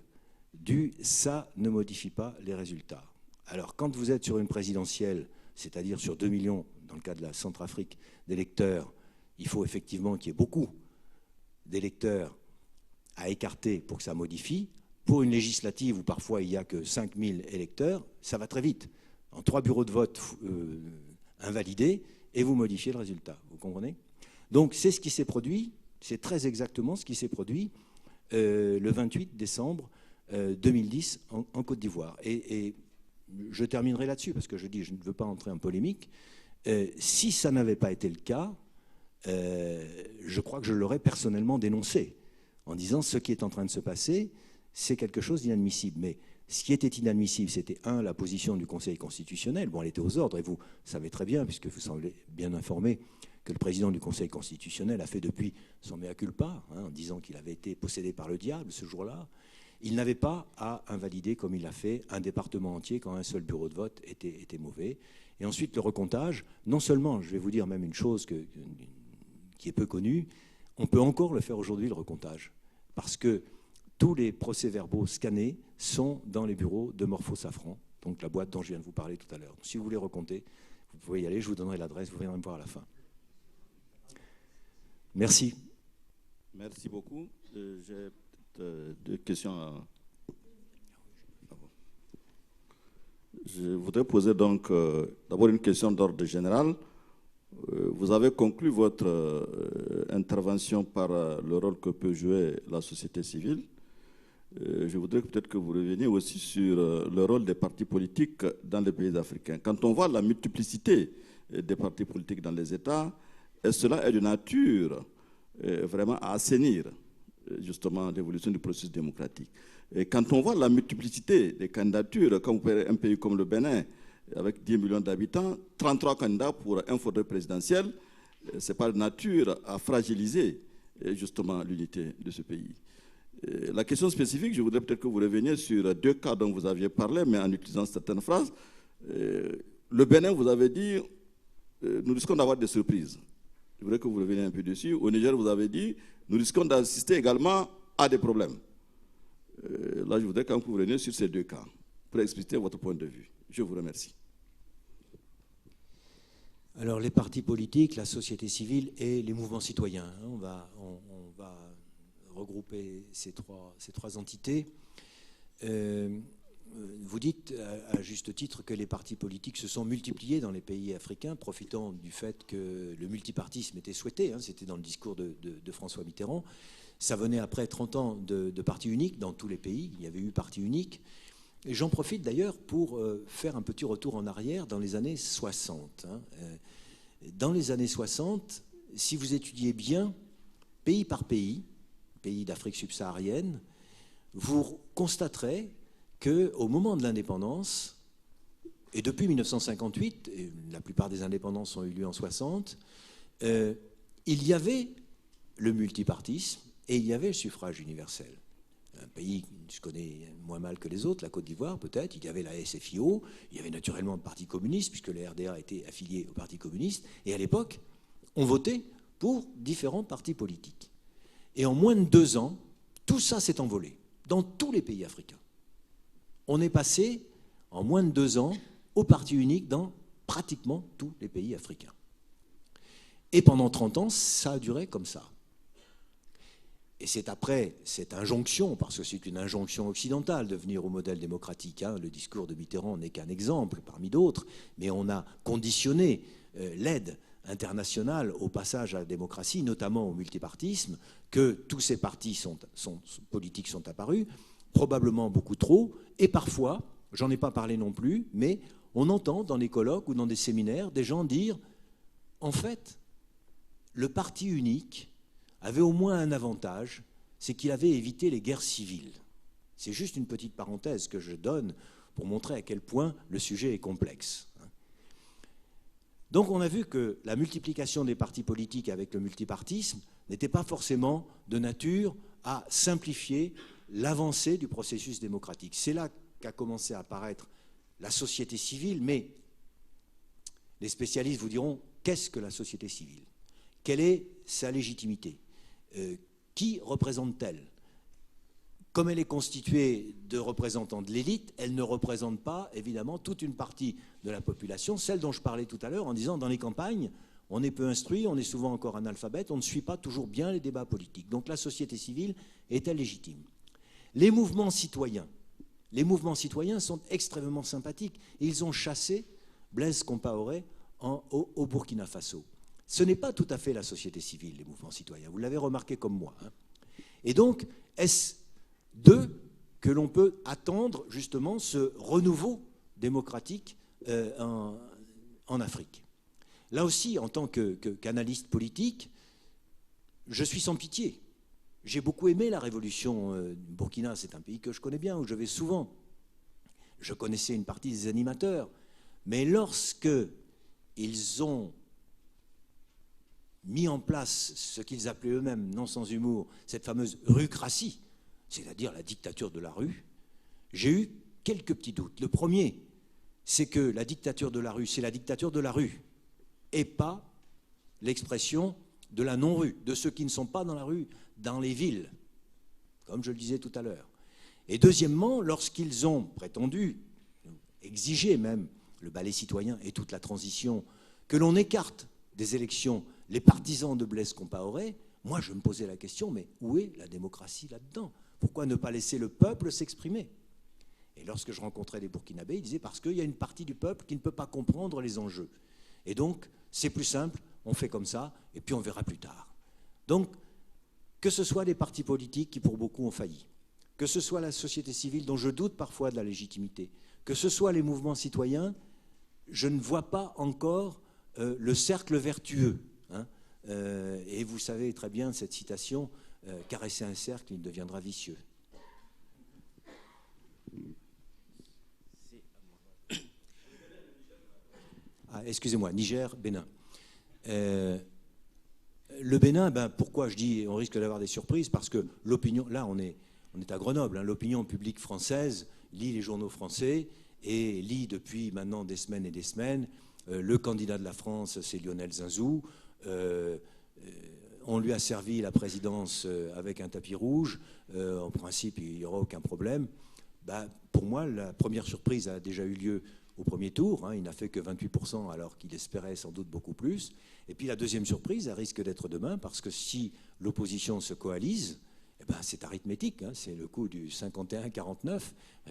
du « ça ne modifie pas les résultats ». Alors, quand vous êtes sur une présidentielle, c'est-à-dire sur 2 millions, dans le cas de la Centrafrique, d'électeurs, il faut effectivement qu'il y ait beaucoup d'électeurs à écarter pour que ça modifie. Pour une législative où parfois il n'y a que 5 000 électeurs, ça va très vite. En 3 bureaux de vote invalidés, et vous modifiez le résultat. Vous comprenez? Donc c'est ce qui s'est produit, c'est très exactement ce qui s'est produit le 28 décembre 2010 en Côte d'Ivoire. Et je terminerai là-dessus, parce que je dis, je ne veux pas entrer en polémique. Si ça n'avait pas été le cas, je crois que je l'aurais personnellement dénoncé, en disant ce qui est en train de se passer, c'est quelque chose d'inadmissible. Mais ce qui était inadmissible, c'était la position du Conseil constitutionnel. Bon, elle était aux ordres, et vous savez très bien, puisque vous semblez bien informé, que le président du Conseil constitutionnel a fait depuis son mea culpa, en disant qu'il avait été possédé par le diable ce jour-là. Il n'avait pas à invalider, comme il l'a fait, un département entier quand un seul bureau de vote était mauvais. Et ensuite, le recomptage, non seulement, je vais vous dire même une chose qui est peu connue, on peut encore le faire aujourd'hui, le recomptage, parce que tous les procès-verbaux scannés sont dans les bureaux de Morpho Safran, donc la boîte dont je viens de vous parler tout à l'heure. Si vous voulez recompter, vous pouvez y aller, je vous donnerai l'adresse, vous viendrez me voir à la fin. Merci. Merci beaucoup. J'ai 2 questions. Je voudrais poser donc d'abord une question d'ordre général. Vous avez conclu votre intervention par le rôle que peut jouer la société civile. Je voudrais peut-être que vous reveniez aussi sur le rôle des partis politiques dans les pays africains. Quand on voit la multiplicité des partis politiques dans les États, cela est de nature vraiment à assainir justement l'évolution du processus démocratique. Et quand on voit la multiplicité des candidatures, quand vous prenez un pays comme le Bénin, avec 10 millions d'habitants, 33 candidats pour un fauteuil présidentiel, ce n'est pas de nature à fragiliser justement l'unité de ce pays. La question spécifique, je voudrais peut-être que vous reveniez sur 2 cas dont vous aviez parlé, mais en utilisant certaines phrases. Le Bénin, vous avez dit, nous risquons d'avoir des surprises. Je voudrais que vous reveniez un peu dessus. Au Niger, vous avez dit, nous risquons d'assister également à des problèmes. Là, je voudrais quand vous reveniez sur ces deux cas pour expliquer votre point de vue. Je vous remercie. Alors, les partis politiques, la société civile et les mouvements citoyens. On va regrouper ces trois entités. Vous dites à juste titre que les partis politiques se sont multipliés dans les pays africains, profitant du fait que le multipartisme était souhaité. C'était dans le discours de François Mitterrand. Ça venait après 30 ans de parti unique dans tous les pays. Il y avait eu parti unique. Et j'en profite d'ailleurs pour faire un petit retour en arrière dans les années 60. Dans les années 60, si vous étudiez bien, pays par pays, pays d'Afrique subsaharienne, vous constaterez qu'au moment de l'indépendance, et depuis 1958, et la plupart des indépendances ont eu lieu en 60, il y avait le multipartisme et il y avait le suffrage universel. Un pays que je connais moins mal que les autres, la Côte d'Ivoire peut-être, il y avait la SFIO, il y avait naturellement le Parti communiste, puisque le RDA était affilié au Parti communiste, et à l'époque, on votait pour différents partis politiques. Et en moins de 2 ans, tout ça s'est envolé, dans tous les pays africains. On est passé, en moins de 2 ans, au parti unique dans pratiquement tous les pays africains. Et pendant 30 ans, ça a duré comme ça. Et c'est après cette injonction, parce que c'est une injonction occidentale de venir au modèle démocratique. Le discours de Mitterrand n'est qu'un exemple parmi d'autres, mais on a conditionné l'aide internationale au passage à la démocratie, notamment au multipartisme, que tous ces partis politiques sont apparus, probablement beaucoup trop, et parfois, j'en ai pas parlé non plus, mais on entend dans les colloques ou dans des séminaires des gens dire « En fait, le parti unique avait au moins un avantage, c'est qu'il avait évité les guerres civiles. » C'est juste une petite parenthèse que je donne pour montrer à quel point le sujet est complexe. Donc on a vu que la multiplication des partis politiques avec le multipartisme n'était pas forcément de nature à simplifier l'avancée du processus démocratique. C'est là qu'a commencé à apparaître la société civile, mais les spécialistes vous diront, qu'est-ce que la société civile? Quelle est sa légitimité? Qui représente-t-elle? Comme elle est constituée de représentants de l'élite, elle ne représente pas, évidemment, toute une partie de la population, celle dont je parlais tout à l'heure, en disant, dans les campagnes, on est peu instruit, on est souvent encore analphabète, on ne suit pas toujours bien les débats politiques. Donc la société civile est-elle légitime? Les mouvements citoyens sont extrêmement sympathiques. Et ils ont chassé Blaise Compaoré au Burkina Faso. Ce n'est pas tout à fait la société civile, les mouvements citoyens. Vous l'avez remarqué comme moi. Et donc, est-ce d'eux que l'on peut attendre justement ce renouveau démocratique en Afrique? Là aussi, en tant qu'analyste politique, je suis sans pitié. J'ai beaucoup aimé la révolution du Burkina. C'est un pays que je connais bien, où je vais souvent. Je connaissais une partie des animateurs. Mais lorsque ils ont mis en place ce qu'ils appelaient eux-mêmes, non sans humour, cette fameuse rucratie, c'est-à-dire la dictature de la rue, j'ai eu quelques petits doutes. Le premier, c'est que la dictature de la rue, c'est la dictature de la rue, et pas l'expression de la non-rue, de ceux qui ne sont pas dans la rue, dans les villes, comme je le disais tout à l'heure. Et deuxièmement, lorsqu'ils ont prétendu, exigé même, le ballet citoyen et toute la transition, que l'on écarte des élections les partisans de Blaise Compaoré, moi je me posais la question, mais où est la démocratie là-dedans? Pourquoi ne pas laisser le peuple s'exprimer? Et lorsque je rencontrais des Burkinabés, ils disaient parce qu'il y a une partie du peuple qui ne peut pas comprendre les enjeux. Et donc, c'est plus simple, on fait comme ça, et puis on verra plus tard. Donc, que ce soit les partis politiques qui pour beaucoup ont failli, que ce soit la société civile dont je doute parfois de la légitimité, que ce soit les mouvements citoyens, je ne vois pas encore le cercle vertueux. Et vous savez très bien cette citation, caresser un cercle, il deviendra vicieux. Ah, excusez-moi, Niger, Bénin. Le Bénin, pourquoi je dis on risque d'avoir des surprises? Parce que l'opinion, là on est à Grenoble, l'opinion publique française lit les journaux français et lit depuis maintenant des semaines et des semaines. Le candidat de la France, c'est Lionel Zinsou. On lui a servi la présidence avec un tapis rouge. En principe, il n'y aura aucun problème. Pour moi, la première surprise a déjà eu lieu au premier tour. Hein. Il n'a fait que 28% alors qu'il espérait sans doute beaucoup plus. Et puis la deuxième surprise, elle risque d'être demain, parce que si l'opposition se coalise, c'est arithmétique, hein, c'est le coup du 51-49.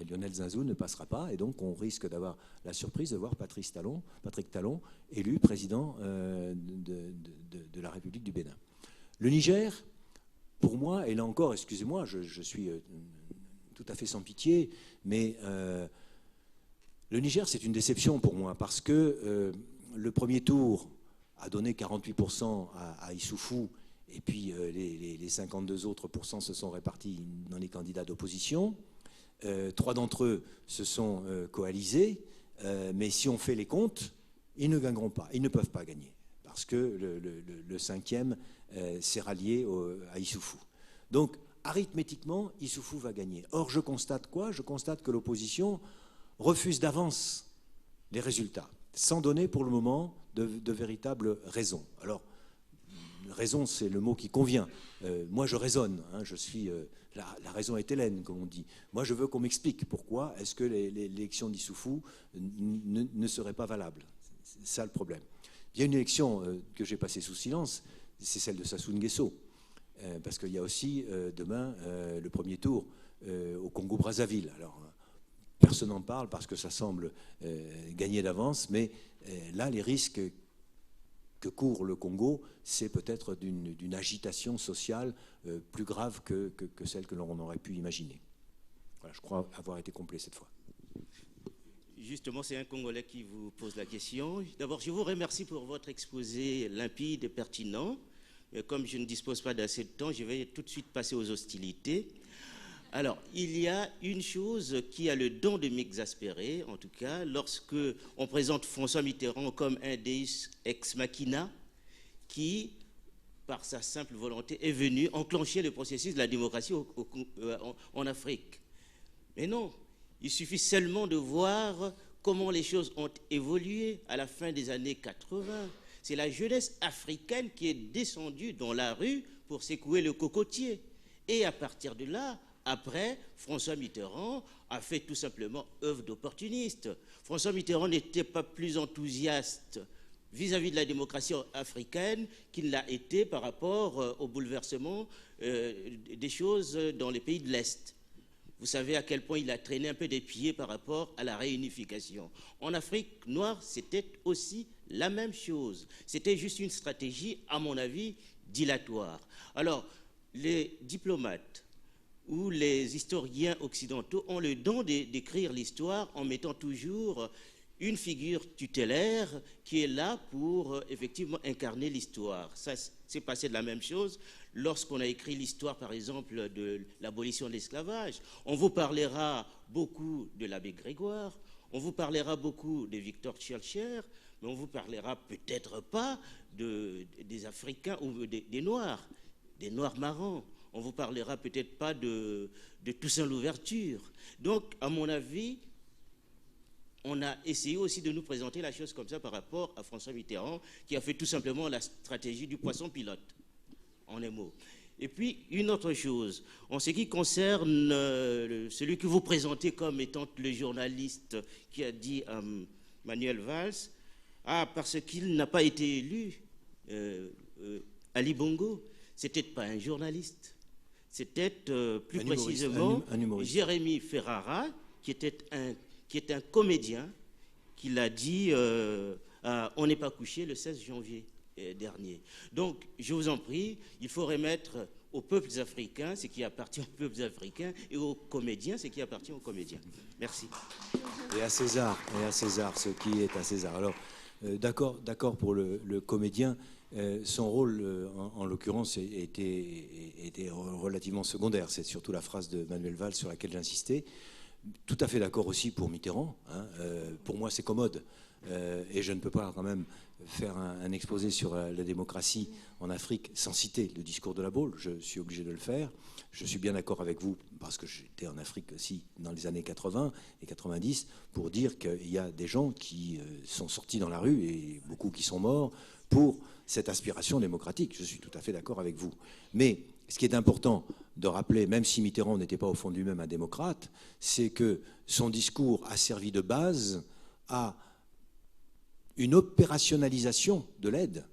Lionel Zinsou ne passera pas, et donc on risque d'avoir la surprise de voir Patrick Talon élu président de la République du Bénin. Le Niger, pour moi, et là encore, excusez-moi, je suis tout à fait sans pitié, mais le Niger, c'est une déception pour moi, parce que le premier tour a donné 48% à Issoufou, et puis les 52 autres pourcents se sont répartis dans les candidats d'opposition. 3 d'entre eux se sont coalisés, mais si on fait les comptes, ils ne gagneront pas, ils ne peuvent pas gagner, parce que le 5e s'est rallié à Issoufou. Donc, arithmétiquement, Issoufou va gagner. Or, je constate quoi? Je constate que l'opposition refuse d'avance les résultats, sans donner pour le moment de véritables raisons. Alors, raison, c'est le mot qui convient. Moi, je raisonne. Hein, je suis, la raison est Hélène, comme on dit. Moi, je veux qu'on m'explique pourquoi est-ce que l'élection d'Issoufou ne serait pas valable. C'est ça le problème. Il y a une élection que j'ai passée sous silence, c'est celle de Sassou Nguesso. Parce qu'il y a aussi demain le premier tour au Congo-Brazzaville. Alors, personne n'en parle parce que ça semble gagner d'avance, mais là, les risques que court le Congo, c'est peut-être d'une agitation sociale plus grave que celle que l'on aurait pu imaginer. Voilà, je crois avoir été complet cette fois. Justement, c'est un Congolais qui vous pose la question. D'abord, je vous remercie pour votre exposé limpide et pertinent. Comme je ne dispose pas d'assez de temps, je vais tout de suite passer aux hostilités. Alors, il y a une chose qui a le don de m'exaspérer, en tout cas, lorsque on présente François Mitterrand comme un deus ex machina qui, par sa simple volonté, est venu enclencher le processus de la démocratie en Afrique. Mais non, il suffit seulement de voir comment les choses ont évolué à la fin des années 80. C'est la jeunesse africaine qui est descendue dans la rue pour secouer le cocotier. Et à partir de là, après, François Mitterrand a fait tout simplement œuvre d'opportuniste. François Mitterrand n'était pas plus enthousiaste vis-à-vis de la démocratie africaine qu'il l'a été par rapport au bouleversement des choses dans les pays de l'Est. Vous savez à quel point il a traîné un peu des pieds par rapport à la réunification. En Afrique noire, c'était aussi la même chose. C'était juste une stratégie, à mon avis, dilatoire. Alors, les diplomates ou les historiens occidentaux ont le don d'écrire l'histoire en mettant toujours une figure tutélaire qui est là pour effectivement incarner l'histoire. Ça s'est passé de la même chose lorsqu'on a écrit l'histoire, par exemple, de l'abolition de l'esclavage. On vous parlera beaucoup de l'abbé Grégoire, on vous parlera beaucoup de Victor Schœlcher, mais on ne vous parlera peut-être pas des Africains ou des Noirs marrants. On ne vous parlera peut-être pas de Toussaint Louverture. Donc, à mon avis, on a essayé aussi de nous présenter la chose comme ça par rapport à François Mitterrand, qui a fait tout simplement la stratégie du poisson pilote, en un mot. Et puis, une autre chose, en ce qui concerne celui que vous présentez comme étant le journaliste qui a dit à Manuel Valls, parce qu'il n'a pas été élu, Ali Bongo, c'était pas un journaliste, c'était plus précisément Jérémy Ferrara, qui était un comédien, qui l'a dit On n'est pas couché le 16 janvier dernier. Donc, je vous en prie, il faut remettre aux peuples africains ce qui appartient aux peuples africains et aux comédiens ce qui appartient aux comédiens. Merci. Et à César ce qui est à César. Alors, d'accord pour le comédien. Son rôle, en l'occurrence, était relativement secondaire. C'est surtout la phrase de Manuel Valls sur laquelle j'insistais. Tout à fait d'accord aussi pour Mitterrand. Hein. Pour moi, c'est commode. Et je ne peux pas quand même faire un exposé sur la démocratie en Afrique sans citer le discours de La Baule. Je suis obligé de le faire. Je suis bien d'accord avec vous, parce que j'étais en Afrique aussi dans les années 80 et 90, pour dire qu'il y a des gens qui sont sortis dans la rue, et beaucoup qui sont morts, pour cette aspiration démocratique. Je suis tout à fait d'accord avec vous. Mais ce qui est important de rappeler, même si Mitterrand n'était pas au fond de lui-même un démocrate, c'est que son discours a servi de base à une opérationnalisation de l'aide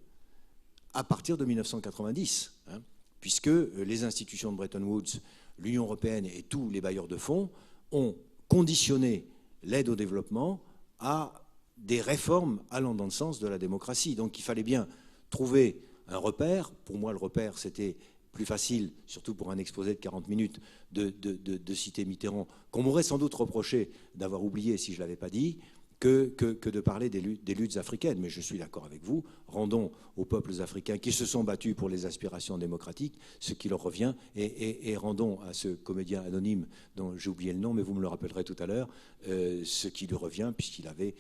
à partir de 1990, hein, puisque les institutions de Bretton Woods, l'Union européenne et tous les bailleurs de fonds ont conditionné l'aide au développement à des réformes allant dans le sens de la démocratie. Donc il fallait bien trouver un repère. Pour moi, le repère, c'était plus facile, surtout pour un exposé de 40 minutes, de citer Mitterrand, qu'on m'aurait sans doute reproché d'avoir oublié si je ne l'avais pas dit, que de parler des luttes africaines. Mais je suis d'accord avec vous, rendons aux peuples africains qui se sont battus pour les aspirations démocratiques ce qui leur revient, et rendons à ce comédien anonyme dont j'ai oublié le nom, mais vous me le rappellerez tout à l'heure, ce qui lui revient, puisqu'il avait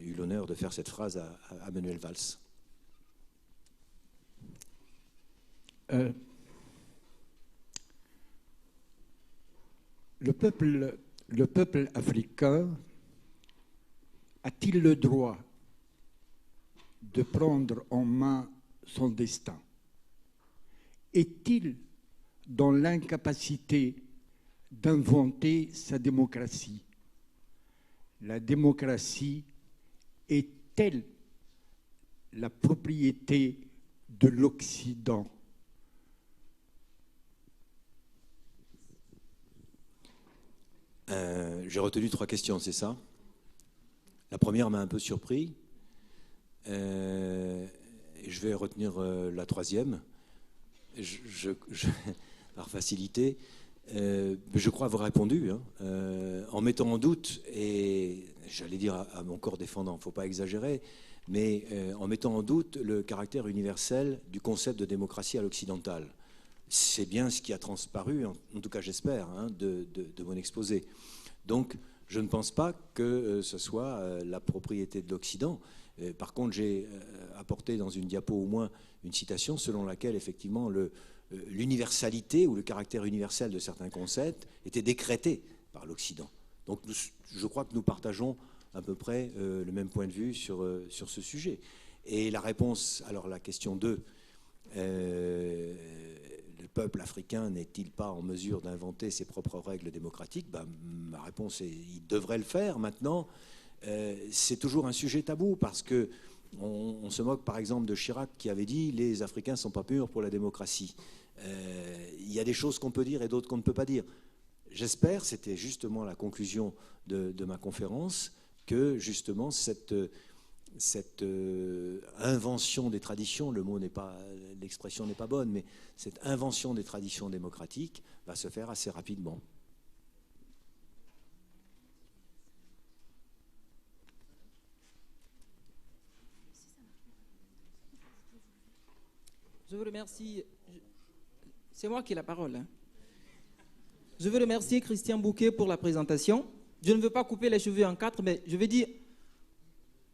eu l'honneur de faire cette phrase à Manuel Valls. Le peuple africain a-t-il le droit de prendre en main son destin? Est-il dans l'incapacité d'inventer sa démocratie? La démocratie est-elle la propriété de l'Occident? J'ai retenu 3 questions, c'est ça? La première m'a un peu surpris. Je vais retenir la 3e. Par facilité. Je crois avoir répondu, hein, en mettant en doute, et j'allais dire à mon corps défendant, il ne faut pas exagérer, mais en mettant en doute le caractère universel du concept de démocratie à l'occidentale. C'est bien ce qui a transparu, en tout cas j'espère, hein, de mon exposé. Donc je ne pense pas que ce soit la propriété de l'Occident. Par contre, j'ai apporté dans une diapo au moins une citation selon laquelle effectivement l'universalité ou le caractère universel de certains concepts était décrété par l'Occident. Donc je crois que nous partageons à peu près le même point de vue sur ce sujet. Et la réponse, alors la question 2, le peuple africain n'est-il pas en mesure d'inventer ses propres règles démocratiques? Ma réponse est il devrait le faire. Maintenant, c'est toujours un sujet tabou parce que on se moque par exemple de Chirac qui avait dit les Africains ne sont pas mûrs pour la démocratie. Il y a des choses qu'on peut dire et d'autres qu'on ne peut pas dire. J'espère, c'était justement la conclusion de ma conférence, que justement cette invention des traditions, l'expression n'est pas bonne, mais cette invention des traditions démocratiques va se faire assez rapidement. Je vous remercie. C'est moi qui ai la parole, hein. Je veux remercier Christian Bouquet pour la présentation. Je ne veux pas couper les cheveux en 4, mais je vais dire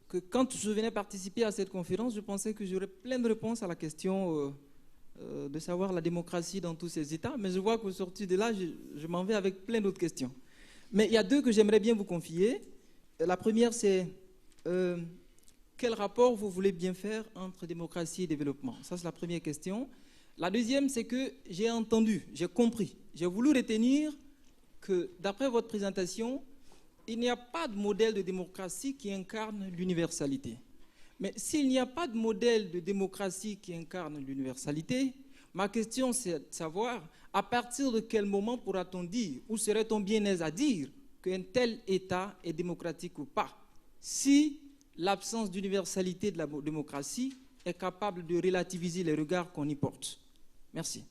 que quand je venais participer à cette conférence, je pensais que j'aurais plein de réponses à la question de savoir la démocratie dans tous ces États. Mais je vois qu'au sortir de là, je m'en vais avec plein d'autres questions. Mais il y a 2 que j'aimerais bien vous confier. La première, c'est quel rapport vous voulez bien faire entre démocratie et développement? Ça, c'est la première question. La deuxième, c'est que j'ai entendu, j'ai compris, j'ai voulu retenir que d'après votre présentation, il n'y a pas de modèle de démocratie qui incarne l'universalité. Mais s'il n'y a pas de modèle de démocratie qui incarne l'universalité, ma question c'est de savoir à partir de quel moment pourra-t-on dire, ou serait-on bien aise à dire qu'un tel État est démocratique ou pas, si l'absence d'universalité de la démocratie est capable de relativiser les regards qu'on y porte. Merci.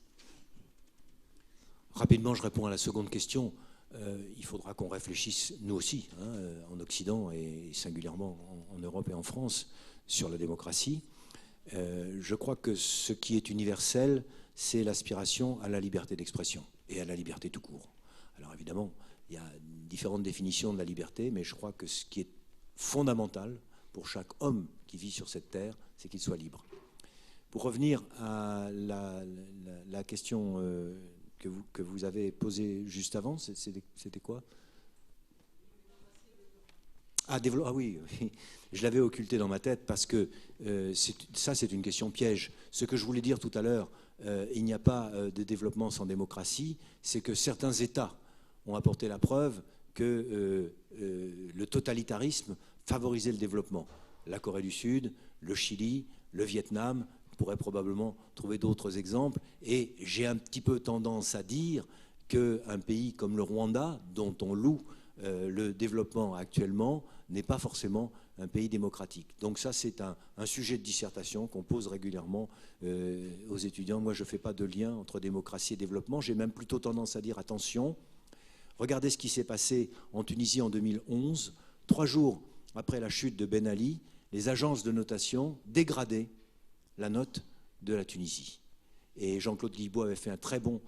Rapidement, je réponds à la seconde question. Il faudra qu'on réfléchisse, nous aussi, hein, en Occident et singulièrement en Europe et en France, sur la démocratie. Je crois que ce qui est universel, c'est l'aspiration à la liberté d'expression et à la liberté tout court. Alors évidemment, il y a différentes définitions de la liberté, mais je crois que ce qui est fondamental pour chaque homme qui vit sur cette terre, c'est qu'il soit libre. Pour revenir à la question que vous avez posée juste avant, c'était quoi? Ah oui, je l'avais occulté dans ma tête parce que ça, c'est une question piège. Ce que je voulais dire tout à l'heure, il n'y a pas de développement sans démocratie, c'est que certains États ont apporté la preuve que le totalitarisme favorisait le développement. La Corée du Sud, le Chili, le Vietnam, on pourrait probablement trouver d'autres exemples. Et j'ai un petit peu tendance à dire qu'un pays comme le Rwanda, dont on loue le développement actuellement, n'est pas forcément un pays démocratique. Donc ça, c'est un sujet de dissertation qu'on pose régulièrement aux étudiants. Moi, je ne fais pas de lien entre démocratie et développement. J'ai même plutôt tendance à dire, attention, regardez ce qui s'est passé en Tunisie en 2011. 3 jours après la chute de Ben Ali, les agences de notation dégradaient la note de la Tunisie. Et Jean-Claude Guilbault avait fait un très bon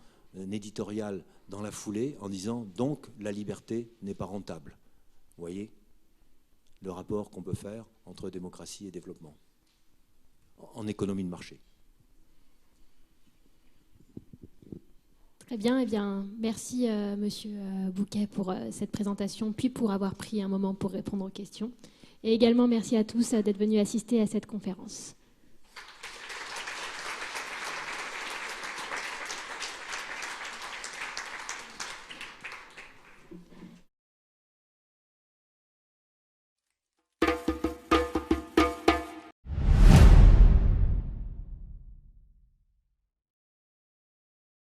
éditorial dans la foulée en disant « donc la liberté n'est pas rentable ». Vous voyez le rapport qu'on peut faire entre démocratie et développement en économie de marché. Très bien, eh bien merci Monsieur Bouquet pour cette présentation, puis pour avoir pris un moment pour répondre aux questions. Et également merci à tous d'être venus assister à cette conférence.